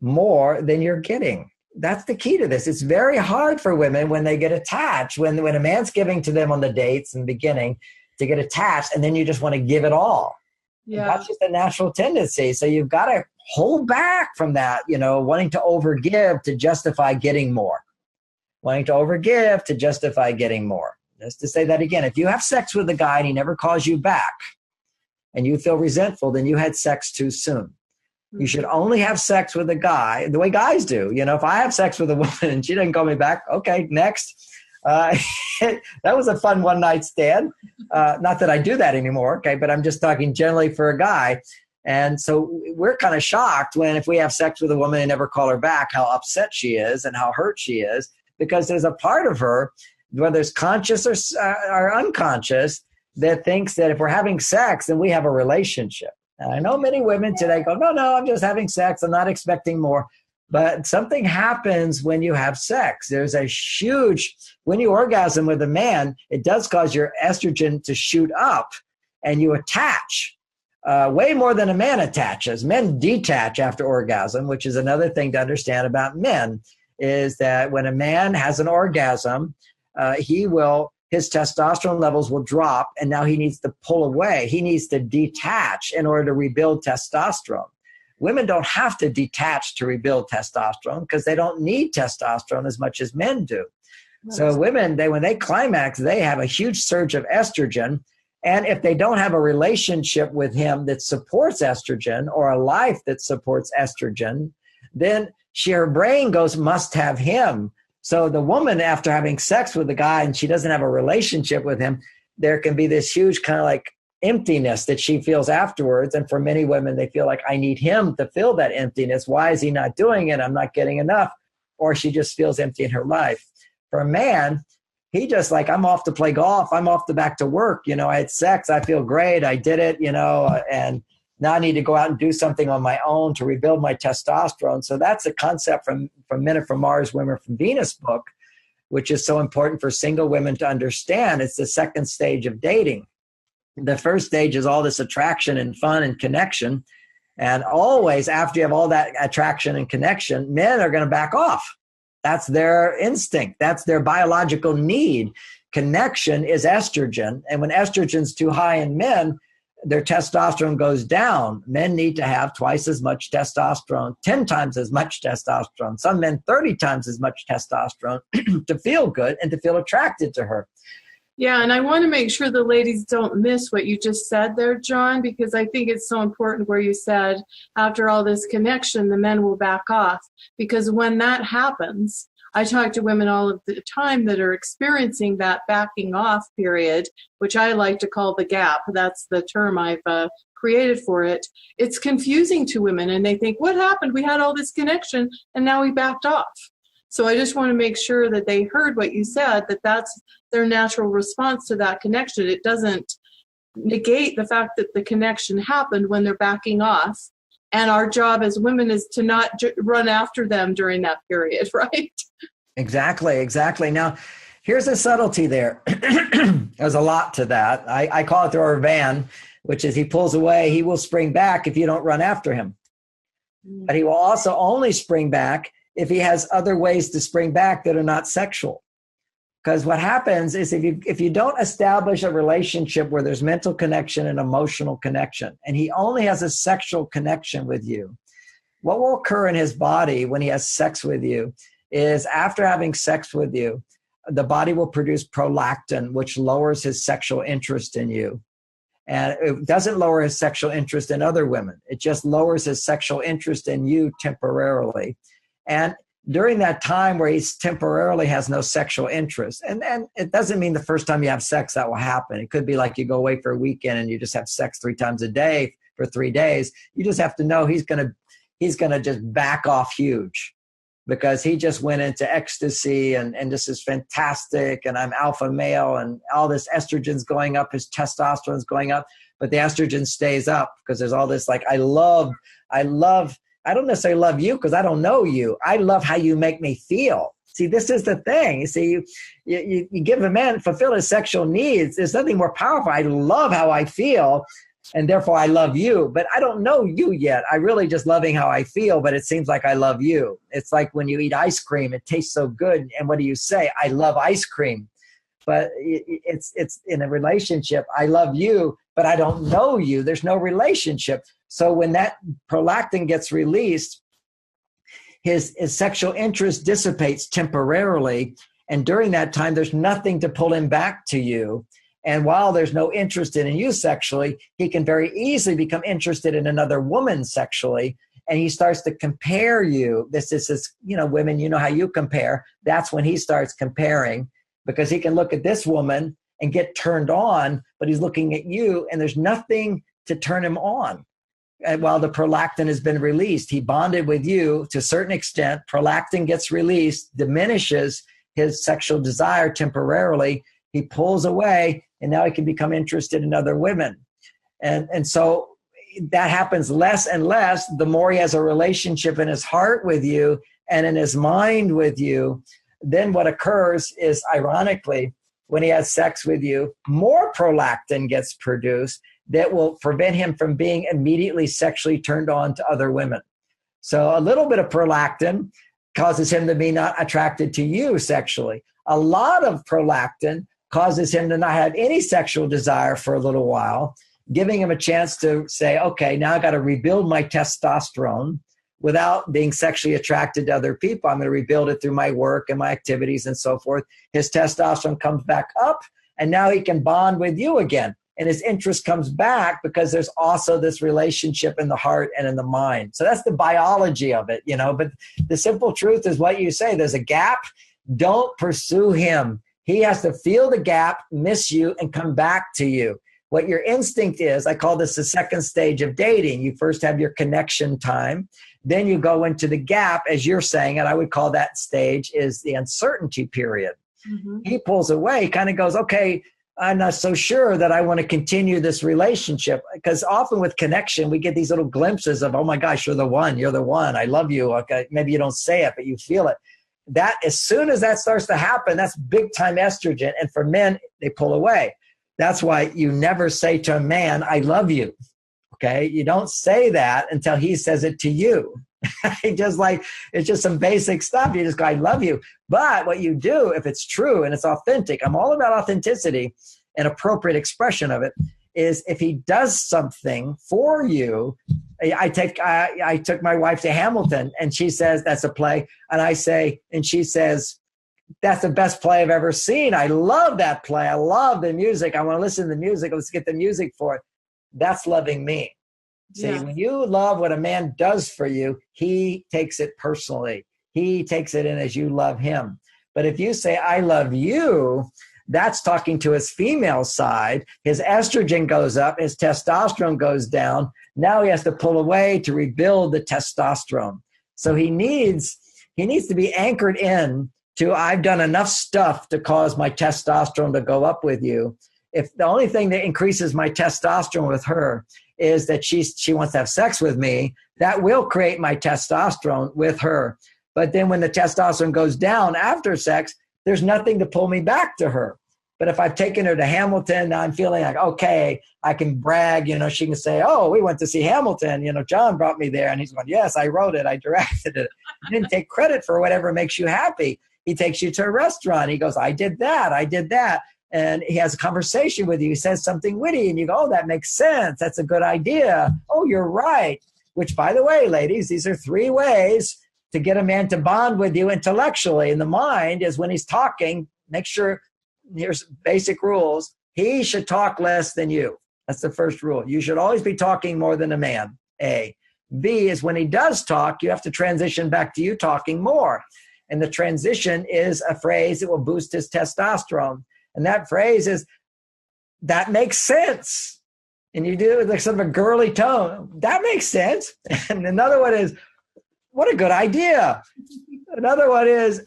more than you're getting. That's the key to this. It's very hard for women when they get attached, when a man's giving to them on the dates in the beginning, to get attached, and then you just want to give it all. Yeah. That's just a natural tendency. So you've got to hold back from that, wanting to overgive to justify getting more. Wanting to overgive to justify getting more. Just to say that again, if you have sex with a guy and he never calls you back and you feel resentful, then you had sex too soon. You should only have sex with a guy the way guys do. If I have sex with a woman and she doesn't call me back, okay, next. That was a fun one-night stand. Not that I do that anymore, okay, but I'm just talking generally for a guy. And so we're kind of shocked if we have sex with a woman and never call her back, how upset she is and how hurt she is, because there's a part of her, whether it's conscious or unconscious, that thinks that if we're having sex, then we have a relationship. And I know many women today go, no, I'm just having sex. I'm not expecting more. But something happens when you have sex. There's when you orgasm with a man, it does cause your estrogen to shoot up and you attach way more than a man attaches. Men detach after orgasm, which is another thing to understand about men, is that when a man has an orgasm, his testosterone levels will drop, and now he needs to pull away. He needs to detach in order to rebuild testosterone. Women don't have to detach to rebuild testosterone because they don't need testosterone as much as men do. So women, when they climax, they have a huge surge of estrogen. And if they don't have a relationship with him that supports estrogen or a life that supports estrogen, then her brain goes, must have him. So the woman, after having sex with the guy and she doesn't have a relationship with him, there can be this huge kind of like emptiness that she feels afterwards. And for many women, they feel like, I need him to fill that emptiness. Why is he not doing it? I'm not getting enough. Or she just feels empty in her life. For a man, he just like, I'm off to play golf. I'm off to back to work. I had sex. I feel great. I did it, and now I need to go out and do something on my own to rebuild my testosterone. So that's a concept from Men Are From Mars, Women Are From Venus book, which is so important for single women to understand. It's the second stage of dating. The first stage is all this attraction and fun and connection. And always after you have all that attraction and connection, men are going to back off. That's their instinct. That's their biological need. Connection is estrogen. And when estrogen's too high in men, their testosterone goes down. Men need to have twice as much testosterone, 10 times as much testosterone. Some men 30 times as much testosterone to feel good and to feel attracted to her. Yeah, and I want to make sure the ladies don't miss what you just said there, John, because I think it's so important where you said after all this connection, the men will back off. Because when that happens, I talk to women all of the time that are experiencing that backing off period, which I like to call the gap. That's the term I've created for it. It's confusing to women, and they think, what happened? We had all this connection, and now we backed off. So I just want to make sure that they heard what you said, that that's their natural response to that connection. It doesn't negate the fact that the connection happened when they're backing off. And our job as women is to not run after them during that period, right? Exactly. Now, here's a subtlety there. There's a lot to that. I call it the rubber band, which is he pulls away, he will spring back if you don't run after him. But he will also only spring back if he has other ways to spring back that are not sexual. Because what happens is if you don't establish a relationship where there's mental connection and emotional connection, and he only has a sexual connection with you, what will occur in his body when he has sex with you is after having sex with you, the body will produce prolactin, which lowers his sexual interest in you. And it doesn't lower his sexual interest in other women. It just lowers his sexual interest in you temporarily. And during that time where he's temporarily has no sexual interest, and it doesn't mean the first time you have sex that will happen. It could be like you go away for a weekend and you just have sex 3 times a day for 3 days. You just have to know he's gonna just back off huge, because he just went into ecstasy and this is fantastic and I'm alpha male and all this estrogen's going up, his testosterone's going up, but the estrogen stays up because there's all this like, I don't necessarily love you because I don't know you. I love how you make me feel. See, this is the thing. You see, you give a man, fulfill his sexual needs. There's nothing more powerful. I love how I feel, and therefore I love you. But I don't know you yet. I really just loving how I feel, but it seems like I love you. It's like when you eat ice cream, it tastes so good. And what do you say? I love ice cream. But it's in a relationship, I love you, but I don't know you. There's no relationship. So when that prolactin gets released, his sexual interest dissipates temporarily. And during that time, there's nothing to pull him back to you. And while there's no interest in you sexually, he can very easily become interested in another woman sexually. And he starts to compare you. This is, women, you know how you compare. That's when he starts comparing, because he can look at this woman and get turned on, but he's looking at you and there's nothing to turn him on. And while the prolactin has been released, he bonded with you to a certain extent. Prolactin gets released, diminishes his sexual desire temporarily. He pulls away, and now he can become interested in other women. And so that happens less and less the more he has a relationship in his heart with you and in his mind with you. Then what occurs is, ironically, when he has sex with you, more prolactin gets produced that will prevent him from being immediately sexually turned on to other women. So a little bit of prolactin causes him to be not attracted to you sexually. A lot of prolactin causes him to not have any sexual desire for a little while, giving him a chance to say, okay, now I got to rebuild my testosterone without being sexually attracted to other people. I'm going to rebuild it through my work and my activities and so forth. His testosterone comes back up, and now he can bond with you again. And his interest comes back because there's also this relationship in the heart and in the mind. So that's the biology of it, but the simple truth is what you say. There's a gap. Don't pursue him. He has to feel the gap, miss you, and come back to you. What your instinct is, I call this the second stage of dating. You first have your connection time. Then you go into the gap, as you're saying, and I would call that stage is the uncertainty period. Mm-hmm. He pulls away, kind of goes, okay, I'm not so sure that I want to continue this relationship, because often with connection, we get these little glimpses of, oh my gosh, you're the one, I love you. Okay, maybe you don't say it, but you feel it. That as soon as that starts to happen, that's big time estrogen. And for men, they pull away. That's why you never say to a man, I love you. Okay. You don't say that until he says it to you. It's just some basic stuff. You just go, I love you. But what you do, if it's true and it's authentic, I'm all about authenticity and appropriate expression of it, is if he does something for you. I took my wife to Hamilton, and she says, that's a play. And she says, that's the best play I've ever seen. I love that play. I love the music. I want to listen to the music. Let's get the music for it. That's loving me. See, when you love what a man does for you, he takes it personally. He takes it in as you love him. But if you say, I love you, that's talking to his female side. His estrogen goes up, his testosterone goes down. Now he has to pull away to rebuild the testosterone. So he needs to be anchored in to, I've done enough stuff to cause my testosterone to go up with you. If the only thing that increases my testosterone with her is that she wants to have sex with me, that will create my testosterone with her. But then when the testosterone goes down after sex, there's nothing to pull me back to her. But if I've taken her to Hamilton, now I'm feeling like, okay, I can brag, she can say, oh, we went to see Hamilton, John brought me there. And he's going, yes, I wrote it, I directed it. He didn't take credit for whatever makes you happy. He takes you to a restaurant. He goes, I did that. And he has a conversation with you. He says something witty, and you go, oh, that makes sense. That's a good idea. Oh, you're right. Which, by the way, ladies, these are 3 ways to get a man to bond with you intellectually. In the mind is when he's talking, make sure, here's basic rules. He should talk less than you. That's the first rule. You should always be talking more than a man, A. B is when he does talk, you have to transition back to you talking more. And the transition is a phrase that will boost his testosterone. And that phrase is, that makes sense. And you do it with like sort of a girly tone. That makes sense. And another one is, what a good idea. Another one is,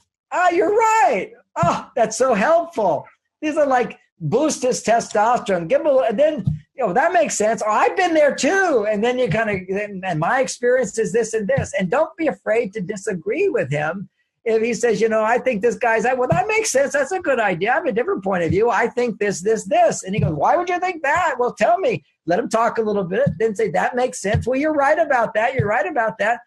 you're right. Oh, that's so helpful. These are like boost his testosterone. Give him a, and then, that makes sense. Oh, I've been there too. And then you kind of, and my experience is this and this. And don't be afraid to disagree with him. If he says, I think this guy's, well, that makes sense. That's a good idea. I have a different point of view. I think this. And he goes, why would you think that? Well, tell me. Let him talk a little bit. Then say, that makes sense. Well, you're right about that. You're right about that.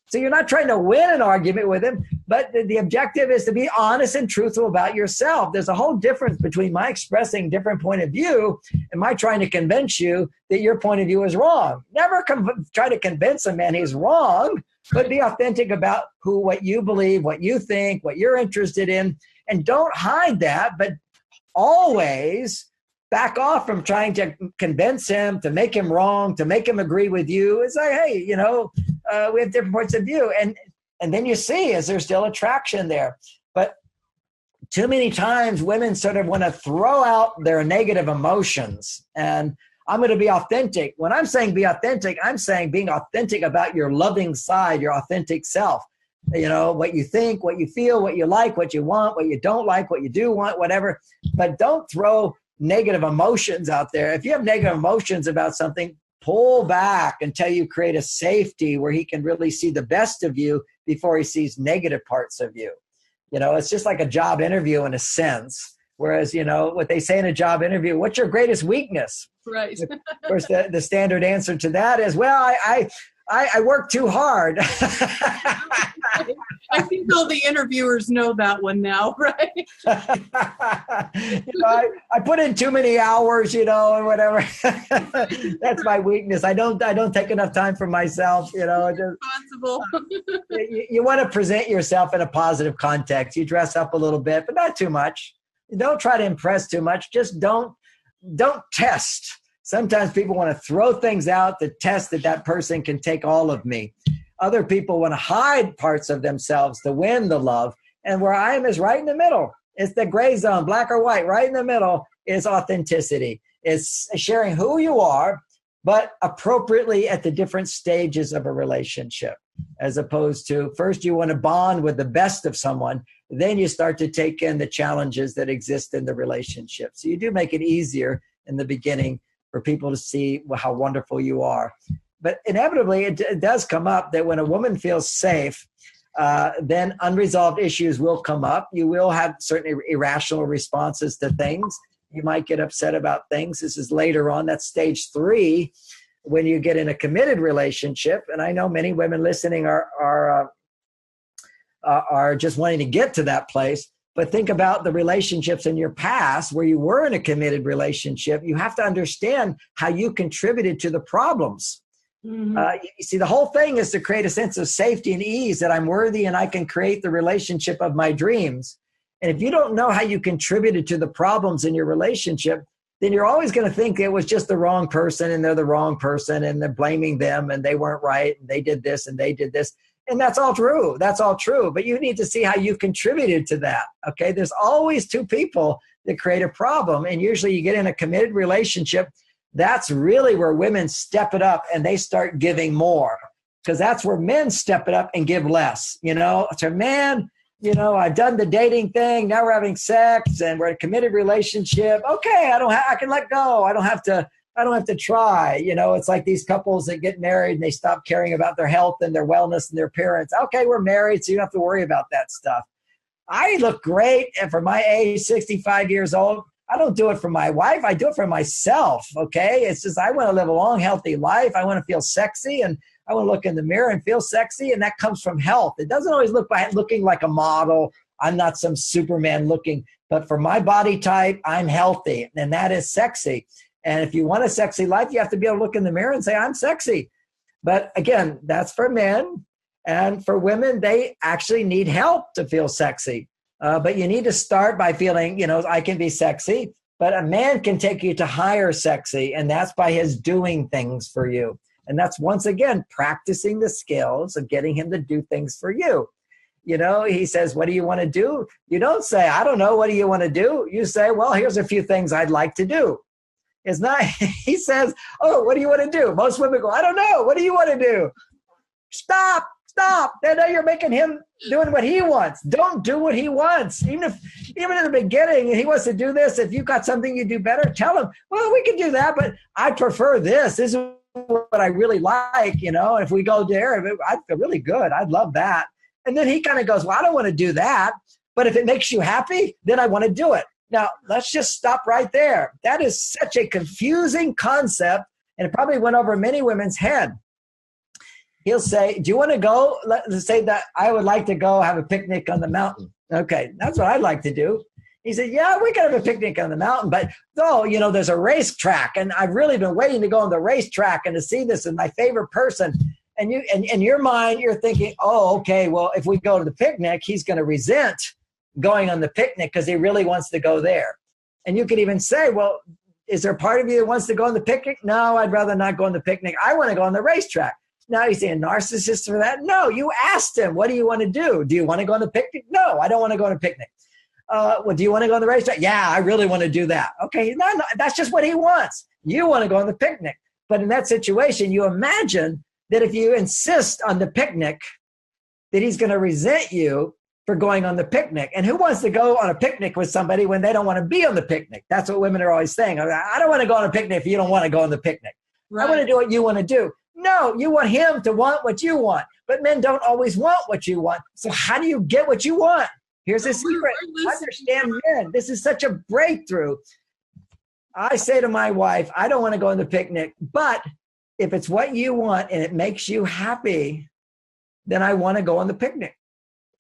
So you're not trying to win an argument with him, but the objective is to be honest and truthful about yourself. There's a whole difference between my expressing different point of view and my trying to convince you that your point of view is wrong. Never try to convince a man he's wrong, but be authentic about what you believe, what you think, what you're interested in, and don't hide that, but always back off from trying to convince him, to make him wrong, to make him agree with you. It's like, hey, we have different points of view. And then you see, is there still attraction there? But too many times women sort of want to throw out their negative emotions. And I'm going to be authentic. When I'm saying be authentic, I'm saying being authentic about your loving side, your authentic self. What you think, what you feel, what you like, what you want, what you don't like, what you do want, whatever. But don't throw negative emotions out there. If you have negative emotions about something, pull back until you create a safety where he can really see the best of you before he sees negative parts of you. It's just like a job interview in a sense. Whereas, what they say in a job interview, what's your greatest weakness? Right. Of course, the standard answer to that is, well, I work too hard. I think all the interviewers know that one now, right? I put in too many hours, or whatever. That's my weakness. I don't take enough time for myself, Responsible. You want to present yourself in a positive context. You dress up a little bit, but not too much. Don't try to impress too much. Just don't test. Sometimes people want to throw things out to test that person can take all of me. Other people want to hide parts of themselves to win the love. And where I am is right in the middle. It's the gray zone, black or white. Right in the middle is authenticity. It's sharing who you are, but appropriately at the different stages of a relationship. As opposed to first you want to bond with the best of someone, then you start to take in the challenges that exist in the relationship. So you do make it easier in the beginning for people to see how wonderful you are. But inevitably, it does come up that when a woman feels safe, then unresolved issues will come up. You will have certain irrational responses to things. You might get upset about things. This is later on. That's stage 3 when you get in a committed relationship. And I know many women listening are just wanting to get to that place. But think about the relationships in your past where you were in a committed relationship. You have to understand how you contributed to the problems. Mm-hmm. You see, the whole thing is to create a sense of safety and ease that I'm worthy and I can create the relationship of my dreams. And if you don't know how you contributed to the problems in your relationship, then you're always going to think it was just the wrong person and they're the wrong person and they're blaming them and they weren't right and they did this and they did this. And that's all true. That's all true. But you need to see how you contributed to that. Okay. There's always two people that create a problem. And usually you get in a committed relationship. That's really where women step it up and they start giving more, because that's where men step it up and give less. So man, I've done the dating thing. Now we're having sex and we're in a committed relationship. Okay. I can let go. I don't have to try. It's like these couples that get married and they stop caring about their health and their wellness and their appearance. Okay, we're married, so you don't have to worry about that stuff. I look great, and for my age, 65 years old, I don't do it for my wife. I do it for myself, okay? It's just I want to live a long, healthy life. I want to feel sexy, and I want to look in the mirror and feel sexy, and that comes from health. It doesn't always look by looking like a model. I'm not some Superman looking, but for my body type, I'm healthy, and that is sexy. And if you want a sexy life, you have to be able to look in the mirror and say, I'm sexy. But again, that's for men. And for women, they actually need help to feel sexy. But you need to start by feeling, I can be sexy. But a man can take you to higher sexy, and that's by his doing things for you. And that's, once again, practicing the skills of getting him to do things for you. You know, he says, what do you want to do? You don't say, I don't know, what do you want to do? You say, well, here's a few things I'd like to do. It's not, he says, oh, what do you want to do? Most women go, I don't know, what do you want to do? Stop. Then you're making him doing what he wants. Don't do what he wants. Even in the beginning, he wants to do this. If you've got something you do better, tell him, well, we can do that, but I prefer this. This is what I really like, you know. If we go there, I'd feel really good. I'd love that. And then he kind of goes, well, I don't want to do that, but if it makes you happy, then I want to do it. Now, let's just stop right there. That is such a confusing concept, and it probably went over many women's head. He'll say, do you want to go? Let's say that I would like to go have a picnic on the mountain. Okay, that's what I'd like to do. He said, yeah, we can have a picnic on the mountain, but you know, there's a racetrack, and I've really been waiting to go on the racetrack and to see this is my favorite person. And you, and in your mind, you're thinking, oh, okay, well, if we go to the picnic, he's going to resent going on the picnic because he really wants to go there. And you could even say, well, is there a part of you that wants to go on the picnic? No, I'd rather not go on the picnic. I want to go on the racetrack. Now you say a narcissist for that? No, you asked him, what do you want to do? Do you want to go on the picnic? No, I don't want to go on a picnic. Well, do you want to go on the racetrack? Yeah, I really want to do that. Okay, no, that's just what he wants. You want to go on the picnic. But in that situation, you imagine that if you insist on the picnic, that he's going to resent you for going on the picnic. And who wants to go on a picnic with somebody when they don't want to be on the picnic? That's what women are always saying. I don't want to go on a picnic if you don't want to go on the picnic. Right. I want to do what you want to do. No, you want him to want what you want. But men don't always want what you want. So how do you get what you want? Here's the secret. Understand men. This is such a breakthrough. I say to my wife, I don't want to go on the picnic, but if it's what you want and it makes you happy, then I want to go on the picnic.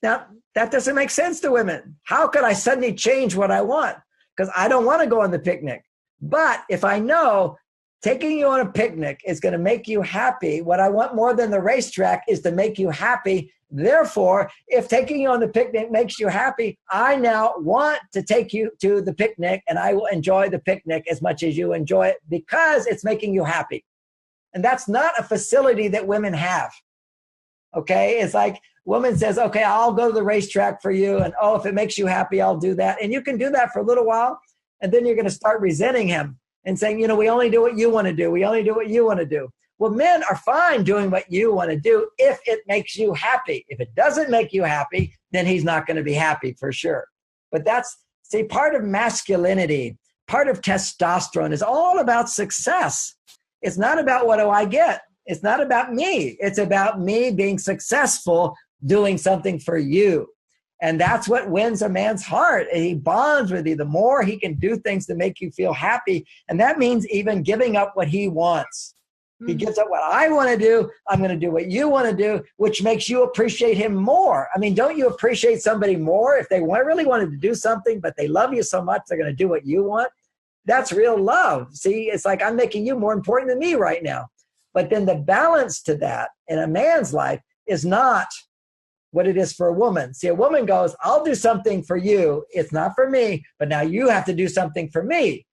Now, that doesn't make sense to women. How could I suddenly change what I want? Because I don't want to go on the picnic. But if I know taking you on a picnic is going to make you happy, what I want more than the racetrack is to make you happy. Therefore, if taking you on the picnic makes you happy, I now want to take you to the picnic, and I will enjoy the picnic as much as you enjoy it because it's making you happy. And that's not a facility that women have. Okay? It's like woman says, okay, I'll go to the racetrack for you, and oh, if it makes you happy, I'll do that. And you can do that for a little while, and then you're going to start resenting him and saying, you know, we only do what you want to do. We only do what you want to do. Well, men are fine doing what you want to do if it makes you happy. If it doesn't make you happy, then he's not going to be happy for sure. But that's, see, part of masculinity, part of testosterone is all about success. It's not about what do I get. It's not about me. It's about me being successful doing something for you. And that's what wins a man's heart. He bonds with you. The more he can do things to make you feel happy. And that means even giving up what he wants. He gives up what I want to do. I'm going to do what you want to do, which makes you appreciate him more. I mean, don't you appreciate somebody more if they really wanted to do something, but they love you so much, they're going to do what you want? That's real love. See, it's like I'm making you more important than me right now. But then the balance to that in a man's life is not what it is for a woman. See, a woman goes, I'll do something for you. It's not for me, but now you have to do something for me.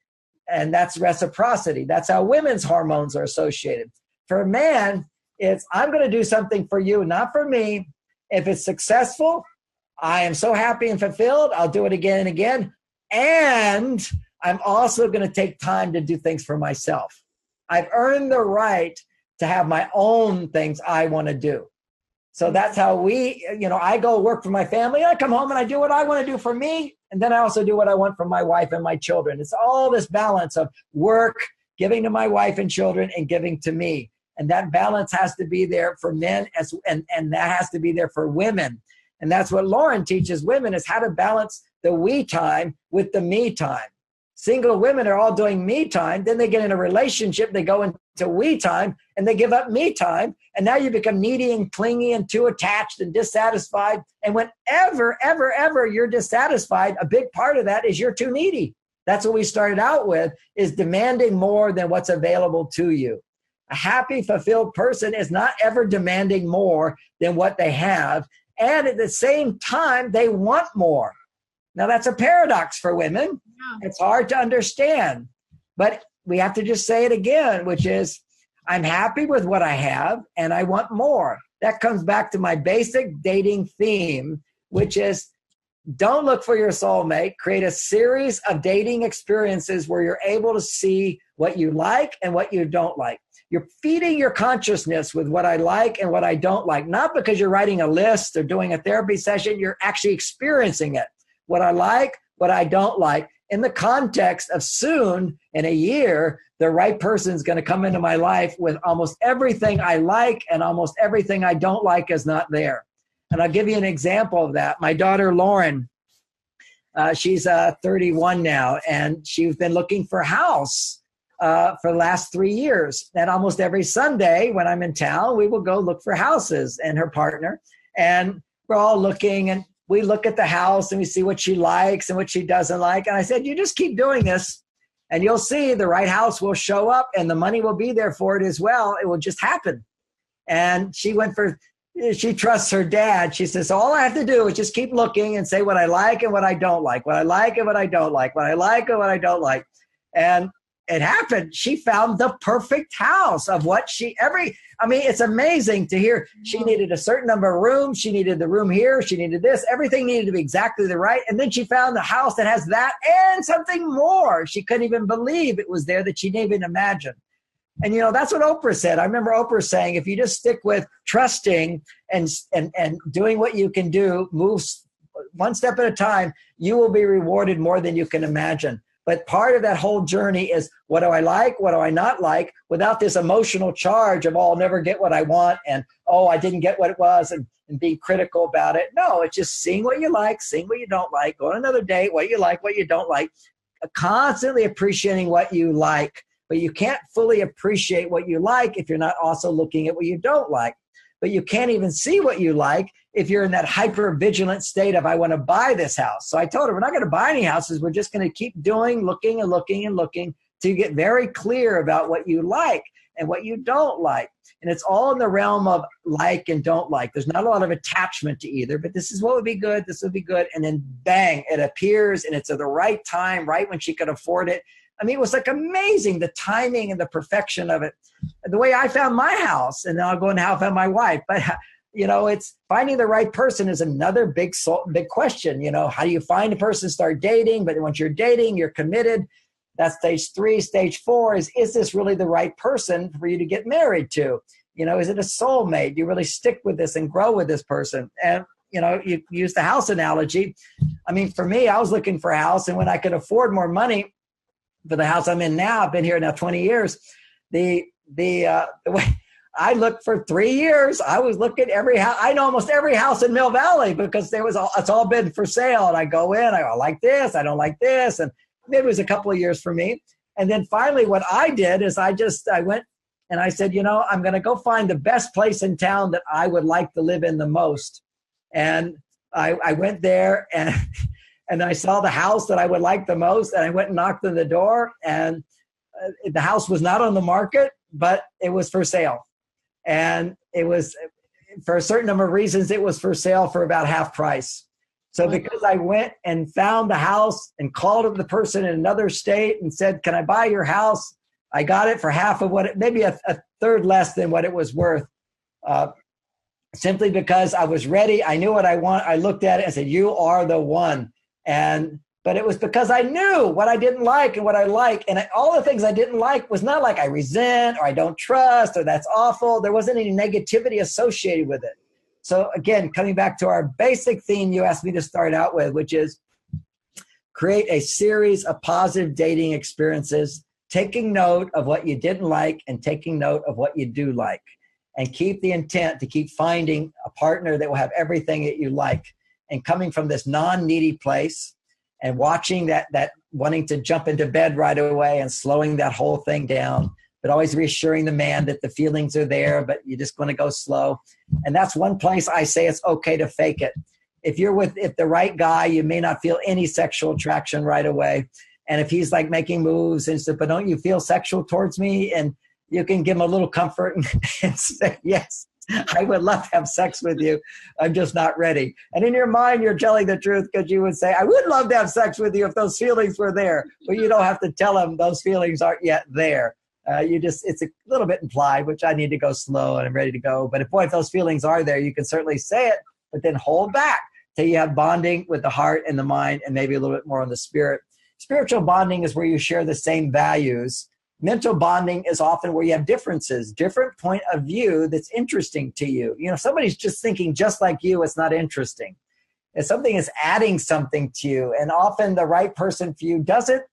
And that's reciprocity. That's how women's hormones are associated. For a man, it's I'm going to do something for you, not for me. If it's successful, I am so happy and fulfilled. I'll do it again and again. And I'm also going to take time to do things for myself. I've earned the right to have my own things I want to do. So that's how I go work for my family. I come home and I do what I want to do for me. And then I also do what I want for my wife and my children. It's all this balance of work, giving to my wife and children, and giving to me. And that balance has to be there for men and that has to be there for women. And that's what Lauren teaches women is how to balance the we time with the me time. Single women are all doing me time. Then they get in a relationship. They go into we time and they give up me time. And now you become needy and clingy and too attached and dissatisfied. And whenever, ever you're dissatisfied, a big part of that is you're too needy. That's what we started out with, is demanding more than what's available to you. A happy, fulfilled person is not ever demanding more than what they have. And at the same time, they want more. Now, that's a paradox for women. Yeah. It's hard to understand, but we have to just say it again, which is, I'm happy with what I have and I want more. That comes back to my basic dating theme, which is don't look for your soulmate. Create a series of dating experiences where you're able to see what you like and what you don't like. You're feeding your consciousness with what I like and what I don't like, not because you're writing a list or doing a therapy session. You're actually experiencing it. What I like, what I don't like, in the context of soon, in a year, the right person is going to come into my life with almost everything I like and almost everything I don't like is not there. And I'll give you an example of that. My daughter, Lauren, she's 31 now, and she's been looking for a house for the last 3 years. And almost every Sunday when I'm in town, we will go look for houses, and her partner. And we're all looking, and we look at the house, and we see what she likes and what she doesn't like. And I said, you just keep doing this, and you'll see the right house will show up, and the money will be there for it as well. It will just happen. And she trusts her dad. She says, all I have to do is just keep looking and say what I like and what I don't like, what I like and what I don't like, what I like and what I don't like. And it happened. She found the perfect house of what it's amazing to hear. She needed a certain number of rooms. She needed the room here. She needed this. Everything needed to be exactly the right. And then she found the house that has that and something more. She couldn't even believe it was there that she didn't even imagine. And, that's what Oprah said. I remember Oprah saying, if you just stick with trusting and doing what you can do, move one step at a time, you will be rewarded more than you can imagine. But part of that whole journey is, what do I like? What do I not like? Without this emotional charge of, I'll never get what I want. And, I didn't get what it was, and being critical about it. No, it's just seeing what you like, seeing what you don't like, go on another date, what you like, what you don't like, constantly appreciating what you like. But you can't fully appreciate what you like if you're not also looking at what you don't like. But you can't even see what you like if you're in that hyper-vigilant state of, I want to buy this house. So I told her, we're not going to buy any houses. We're just going to keep looking and looking and looking till you get very clear about what you like and what you don't like. And it's all in the realm of like and don't like. There's not a lot of attachment to either, but this is what would be good. This would be good. And then bang, it appears, and it's at the right time, right when she could afford it. I mean, it was like amazing, the timing and the perfection of it. The way I found my house, and then I'll go into how I found my wife. But, it's finding the right person is another big question. How do you find a person, start dating? But once you're dating, you're committed. That's stage 3. Stage 4 is this really the right person for you to get married to? Is it a soulmate? Do you really stick with this and grow with this person? And, you use the house analogy. I mean, for me, I was looking for a house, and when I could afford more money, for the house I'm in now, I've been here now 20 years. The way I looked for 3 years, I was looking every house. I know almost every house in Mill Valley because it's all been for sale. And I go in, I like this, I don't like this, and maybe it was a couple of years for me. And then finally, what I did is I went and I said, I'm going to go find the best place in town that I would like to live in the most. And I went there and I saw the house that I would like the most, and I went and knocked on the door, and the house was not on the market, but it was for sale. And it was, for a certain number of reasons, it was for sale for about half price. So because I went and found the house and called the person in another state and said, can I buy your house? I got it for half of maybe a third less than what it was worth. Simply because I was ready. I knew what I want. I looked at it and said, you are the one. But it was because I knew what I didn't like and what I like. And all the things I didn't like was not like I resent or I don't trust or that's awful. There wasn't any negativity associated with it. So again, coming back to our basic theme you asked me to start out with, which is create a series of positive dating experiences, taking note of what you didn't like and taking note of what you do like. And keep the intent to keep finding a partner that will have everything that you like. And coming from this non-needy place and watching that wanting to jump into bed right away and slowing that whole thing down, but always reassuring the man that the feelings are there, but you're just going to go slow. And that's one place I say it's okay to fake it. If the right guy, you may not feel any sexual attraction right away. And if he's like making moves and stuff, but don't you feel sexual towards me? And you can give him a little comfort and say yes. I would love to have sex with you. I'm just not ready. And in your mind, you're telling the truth because you would say, I would love to have sex with you if those feelings were there. But you don't have to tell them those feelings aren't yet there. It's a little bit implied, which I need to go slow and I'm ready to go. But if those feelings are there, you can certainly say it, but then hold back till you have bonding with the heart and the mind and maybe a little bit more on the spirit. Spiritual bonding is where you share the same values. Mental bonding is often where you have differences, different point of view that's interesting to you. You know, if somebody's just thinking just like you, it's not interesting. If something is adding something to you, and often the right person for you doesn't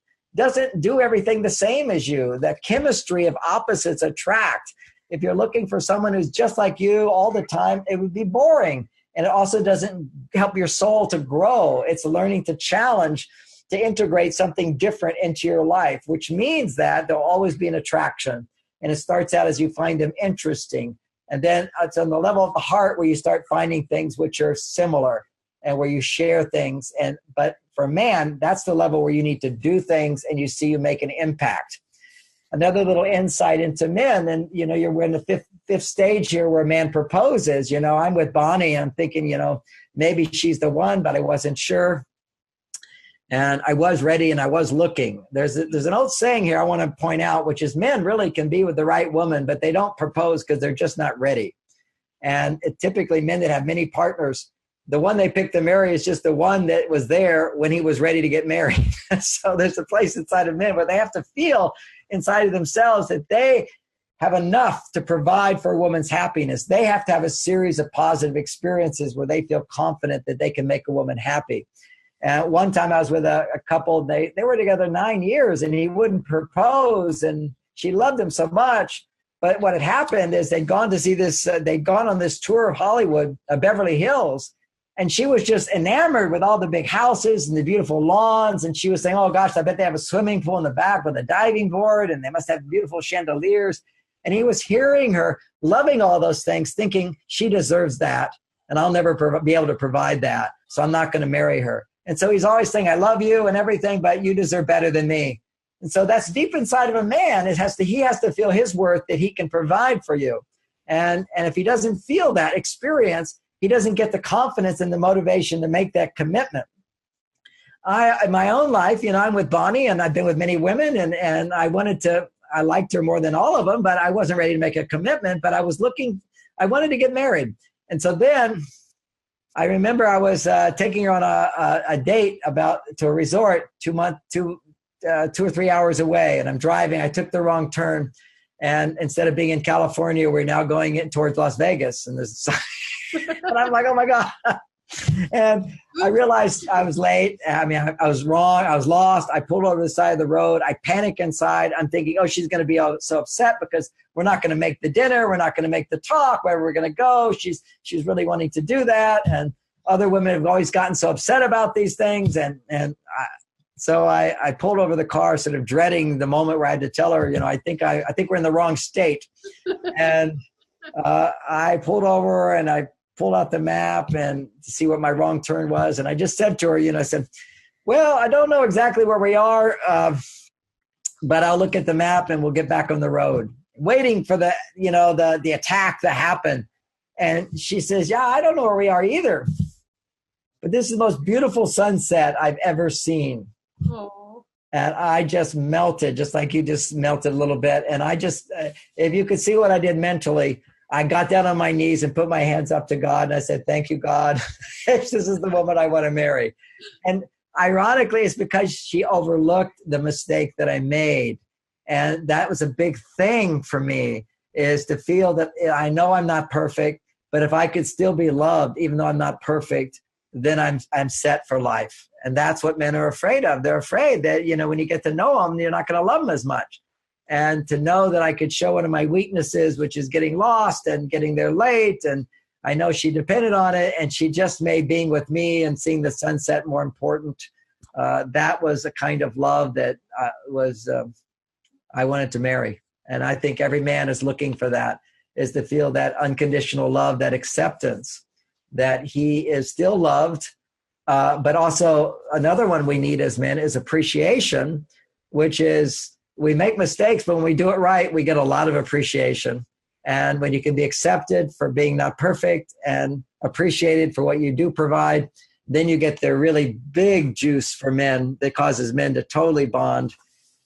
do everything the same as you. The chemistry of opposites attract. If you're looking for someone who's just like you all the time, it would be boring. And it also doesn't help your soul to grow. It's learning to challenge, to integrate something different into your life, which means that there'll always be an attraction. And it starts out as you find them interesting. And then it's on the level of the heart where you start finding things which are similar and where you share things. But for man, that's the level where you need to do things and you see you make an impact. Another little insight into men, and you're in the fifth stage here where a man proposes. I'm with Bonnie and I'm thinking, maybe she's the one, but I wasn't sure. And I was ready and I was looking. There's an old saying here I want to point out, which is men really can be with the right woman, but they don't propose because they're just not ready. And typically men that have many partners, the one they pick to marry is just the one that was there when he was ready to get married. So there's a place inside of men where they have to feel inside of themselves that they have enough to provide for a woman's happiness. They have to have a series of positive experiences where they feel confident that they can make a woman happy. And one time I was with a couple, they were together 9 years and he wouldn't propose and she loved him so much. But what had happened is they'd gone to see they'd gone on this tour of Hollywood, Beverly Hills, and she was just enamored with all the big houses and the beautiful lawns. And she was saying, oh gosh, I bet they have a swimming pool in the back with a diving board and they must have beautiful chandeliers. And he was hearing her, loving all those things, thinking she deserves that. And I'll never be able to provide that. So I'm not going to marry her. And so he's always saying, I love you and everything, but you deserve better than me. And so that's deep inside of a man. He has to feel his worth that he can provide for you. And if he doesn't feel that experience, he doesn't get the confidence and the motivation to make that commitment. In my own life, I'm with Bonnie and I've been with many women and I liked her more than all of them, but I wasn't ready to make a commitment, but I wanted to get married. And so then I remember I was taking her on a date to a resort 2 or 3 hours away. And I'm driving. I took the wrong turn. And instead of being in California, we're now going in towards Las Vegas. And and I'm like, oh my God. And I realized I was late. I I was wrong. I was lost. I pulled over the side of the road. I panic inside. I'm thinking, oh, she's going to be so upset because we're not going to make the dinner. We're not going to make the talk, wherever we're going to go. She's really wanting to do that. And other women have always gotten so upset about these things. So I pulled over the car, sort of dreading the moment where I had to tell her, I think we're in the wrong state. And I pulled over and I pulled out the map and to see what my wrong turn was. And I just said to her, I said, well, I don't know exactly where we are, but I'll look at the map and we'll get back on the road, waiting for the attack to happen. And she says, yeah, I don't know where we are either, but this is the most beautiful sunset I've ever seen. Oh. And I just melted, just like you just melted a little bit. And I just, if you could see what I did mentally, I got down on my knees and put my hands up to God. And I said, thank you, God. This is the woman I want to marry. And ironically, it's because she overlooked the mistake that I made. And that was a big thing for me, is to feel that I know I'm not perfect, but if I could still be loved, even though I'm not perfect, then I'm set for life. And that's what men are afraid of. They're afraid that, when you get to know them, you're not going to love them as much. And to know that I could show one of my weaknesses, which is getting lost and getting there late. And I know she depended on it, and she just made being with me and seeing the sunset more important. That was a kind of love that I wanted to marry. And I think every man is looking for that, is to feel that unconditional love, that acceptance, that he is still loved. But also another one we need as men is appreciation, which is, we make mistakes, but when we do it right, we get a lot of appreciation. And when you can be accepted for being not perfect and appreciated for what you do provide, then you get the really big juice for men that causes men to totally bond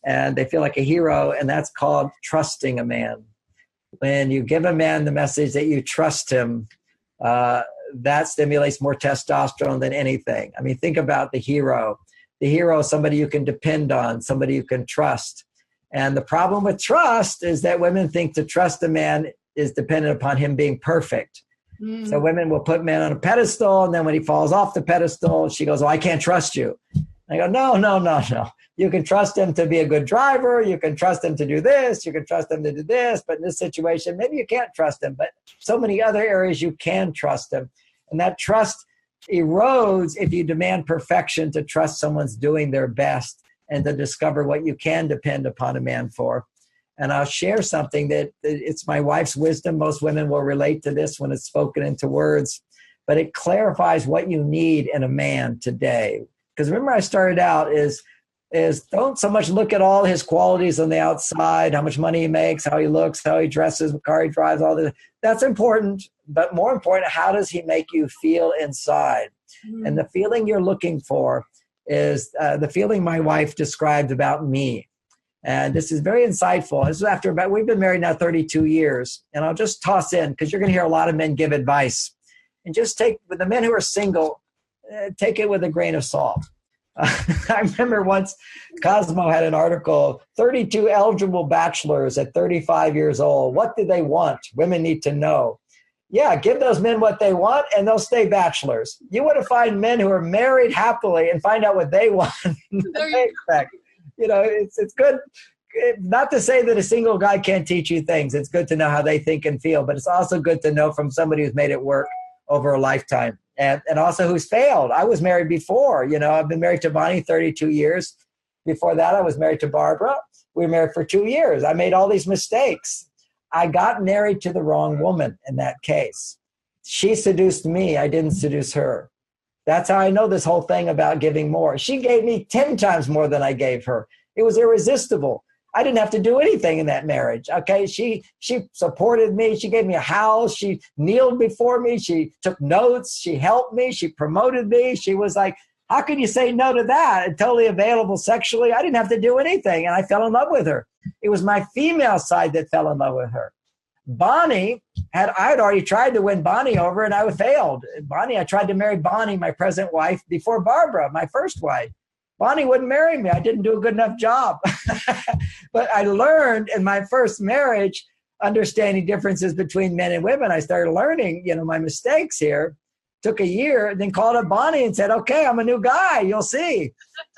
and they feel like a hero. And that's called trusting a man. When you give a man the message that you trust him, that stimulates more testosterone than anything. I mean, think about the hero. The hero is somebody you can depend on, somebody you can trust. And the problem with trust is that women think to trust a man is dependent upon him being perfect. So women will put men on a pedestal, and then when he falls off the pedestal, she goes, "Oh, I can't trust you." I go, no. You can trust him to be a good driver. You can trust him to do this. You can trust him to do this. But in this situation, maybe you can't trust him. But so many other areas you can trust him. And that trust erodes if you demand perfection to trust someone's doing their best and to discover what you can depend upon a man for. And I'll share something that it's my wife's wisdom. Most women will relate to this when it's spoken into words. But it clarifies what you need in a man today. Because remember I started out is don't so much look at all his qualities on the outside, how much money he makes, how he looks, how he dresses, what car he drives, all this. That's important. But more important, how does he make you feel inside? And the feeling you're looking for is the feeling my wife described about me. And this is very insightful. This is we've been married now 32 years. And I'll just toss in, because you're going to hear a lot of men give advice. And just with the men who are single, take it with a grain of salt. I remember once Cosmo had an article, 32 eligible bachelors at 35 years old. What do they want? Women need to know. Yeah, give those men what they want and they'll stay bachelors. You want to find men who are married happily and find out what they want and what they expect. You know, it's good. Not to say that a single guy can't teach you things. It's good to know how they think and feel, but it's also good to know from somebody who's made it work over a lifetime. And also who's failed. I was married before. You know, I've been married to Bonnie 32 years. Before that, I was married to Barbara. We were married for 2 years. I made all these mistakes. I got married to the wrong woman in that case. She seduced me. I didn't seduce her. That's how I know this whole thing about giving more. She gave me 10 times more than I gave her. It was irresistible. I didn't have to do anything in that marriage. Okay. She supported me. She gave me a house. She kneeled before me. She took notes. She helped me. She promoted me. She was like, how can you say no to that? And totally available sexually. I didn't have to do anything. And I fell in love with her. It was my female side that fell in love with her. Bonnie I had already tried to win Bonnie over and I failed. I tried to marry Bonnie, my present wife, before Barbara, my first wife. Bonnie wouldn't marry me. I didn't do a good enough job. But I learned in my first marriage, understanding differences between men and women. I started learning, my mistakes here. Took a year, and then called up Bonnie and said, okay, I'm a new guy. You'll see.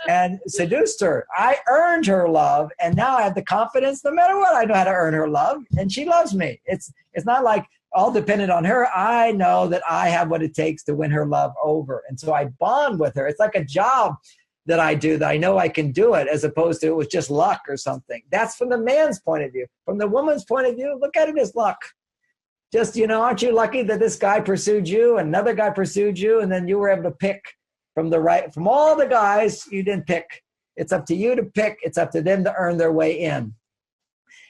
And seduced her. I earned her love. And now I have the confidence, no matter what, I know how to earn her love. And she loves me. It's not like all dependent on her. I know that I have what it takes to win her love over. And so I bond with her. It's like a job that I do that I know I can do it, as opposed to it was just luck or something. That's from the man's point of view. From the woman's point of view, look at it as luck. Just, aren't you lucky that this guy pursued you, another guy pursued you, and then you were able to pick from all the guys you didn't pick. It's up to you to pick. It's up to them to earn their way in.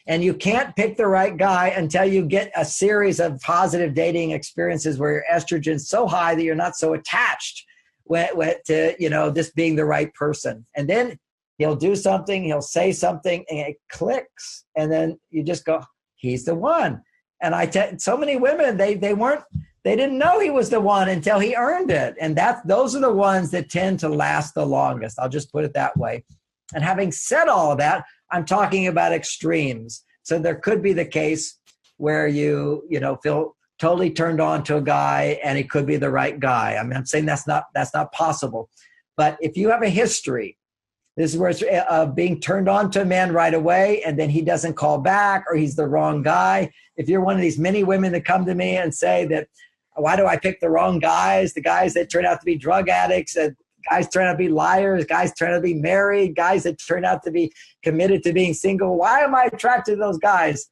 And you can't pick the right guy until you get a series of positive dating experiences where your estrogen's so high that you're not so attached to, this being the right person. And then he'll do something, he'll say something, and it clicks. And then you just go, he's the one. And so many women, they didn't know he was the one until he earned it. And those are the ones that tend to last the longest. I'll just put it that way. And having said all of that, I'm talking about extremes. So there could be the case where you feel totally turned on to a guy and he could be the right guy. I mean, I'm saying that's not possible. But if you have a history, this is where it's being turned on to a man right away, and then he doesn't call back, or he's the wrong guy. If you're one of these many women that come to me and say that, why do I pick the wrong guys? The guys that turn out to be drug addicts, guys turn out to be liars, guys turn out to be married, guys that turn out to be committed to being single. Why am I attracted to those guys?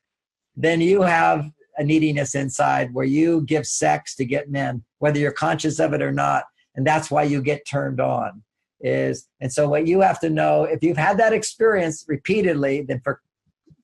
Then you have a neediness inside where you give sex to get men, whether you're conscious of it or not. And that's why you get turned on. And so what you have to know, if you've had that experience repeatedly, then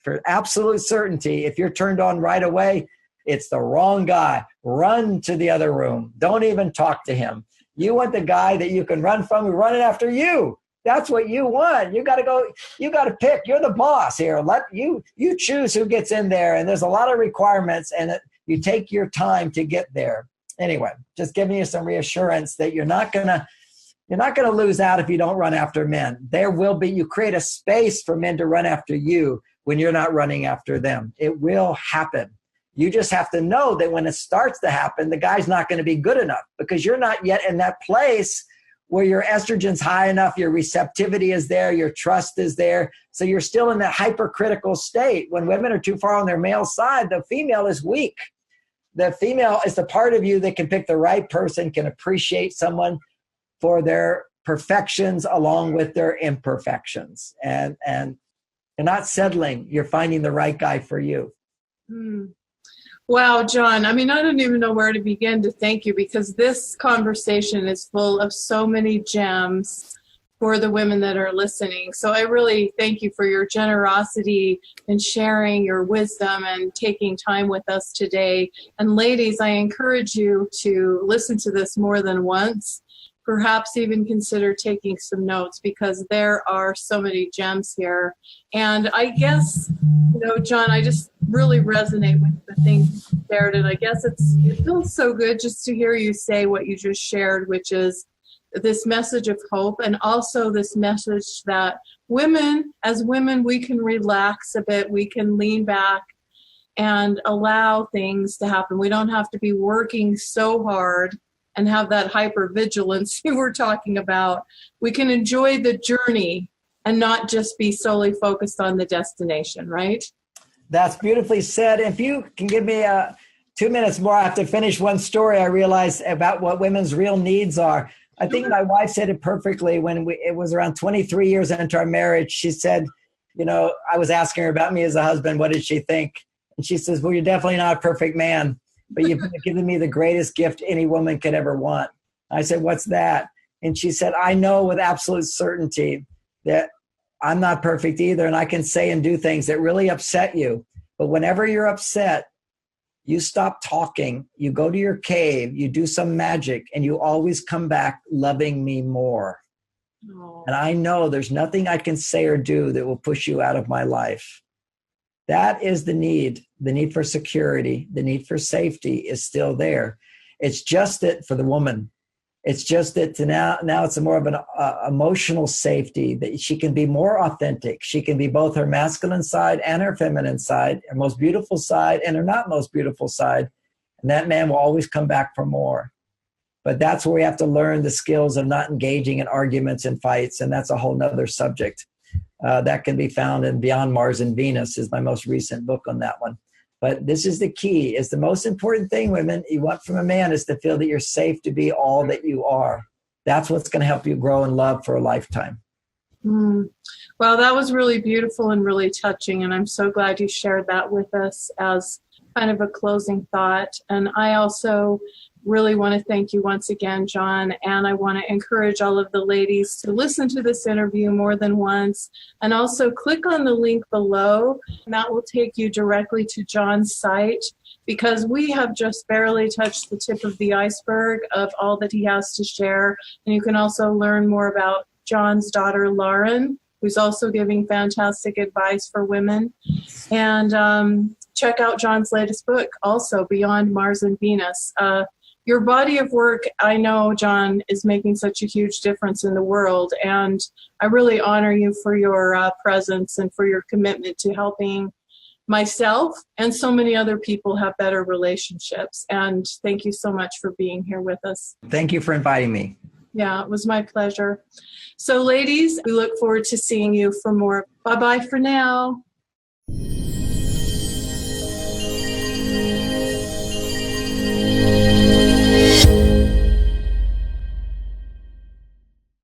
for absolute certainty, if you're turned on right away, it's the wrong guy. Run to the other room. Don't even talk to him. You want the guy that you can run from who's running after you. That's what you want. You got to go. You got to pick. You're the boss here. Let you choose who gets in there. And there's a lot of requirements, and you take your time to get there. Anyway, just giving you some reassurance that you're not gonna lose out if you don't run after men. There will be. You create a space for men to run after you when you're not running after them. It will happen. You just have to know that when it starts to happen, the guy's not going to be good enough because you're not yet in that place where your estrogen's high enough, your receptivity is there, your trust is there. So you're still in that hypercritical state. When women are too far on their male side, the female is weak. The female is the part of you that can pick the right person, can appreciate someone for their perfections along with their imperfections. And you're not settling. You're finding the right guy for you. Wow, John. I mean, I don't even know where to begin to thank you because this conversation is full of so many gems for the women that are listening. So I really thank you for your generosity in sharing your wisdom and taking time with us today. And ladies, I encourage you to listen to this more than once. Perhaps even consider taking some notes because there are so many gems here. And I guess, John, I just really resonate with the things you shared. And I guess it feels so good just to hear you say what you just shared, which is this message of hope and also this message that as women, we can relax a bit. We can lean back and allow things to happen. We don't have to be working so hard and have that hypervigilance you were talking about. We can enjoy the journey and not just be solely focused on the destination, right? That's beautifully said. If you can give me 2 minutes more, I have to finish one story I realized about what women's real needs are. I think my wife said it perfectly when it was around 23 years into our marriage. She said, I was asking her about me as a husband. What did she think? And she says, well, you're definitely not a perfect man, but you've given me the greatest gift any woman could ever want. I said, what's that? And she said, I know with absolute certainty that I'm not perfect either. And I can say and do things that really upset you. But whenever you're upset, you stop talking, you go to your cave, you do some magic, and you always come back loving me more. Oh. And I know there's nothing I can say or do that will push you out of my life. That is the need for security, the need for safety is still there. It's just that for the woman, it's just that now it's more of an emotional safety that she can be more authentic. She can be both her masculine side and her feminine side, her most beautiful side and her not most beautiful side. And that man will always come back for more. But that's where we have to learn the skills of not engaging in arguments and fights. And that's a whole nother subject. That can be found in Beyond Mars and Venus is my most recent book on that one. But this is the key. It's the most important thing, women, you want from a man is to feel that you're safe to be all that you are. That's what's going to help you grow in love for a lifetime. Well, that was really beautiful and really touching. And I'm so glad you shared that with us as kind of a closing thought. And I also really want to thank you once again, John. And I want to encourage all of the ladies to listen to this interview more than once. And also click on the link below. And that will take you directly to John's site because we have just barely touched the tip of the iceberg of all that he has to share. And you can also learn more about John's daughter, Lauren, who's also giving fantastic advice for women. And check out John's latest book, also Beyond Mars and Venus. Your body of work, I know, John, is making such a huge difference in the world, and I really honor you for your presence and for your commitment to helping myself and so many other people have better relationships. And thank you so much for being here with us. Thank you for inviting me. Yeah, it was my pleasure. So, ladies, we look forward to seeing you for more. Bye-bye for now.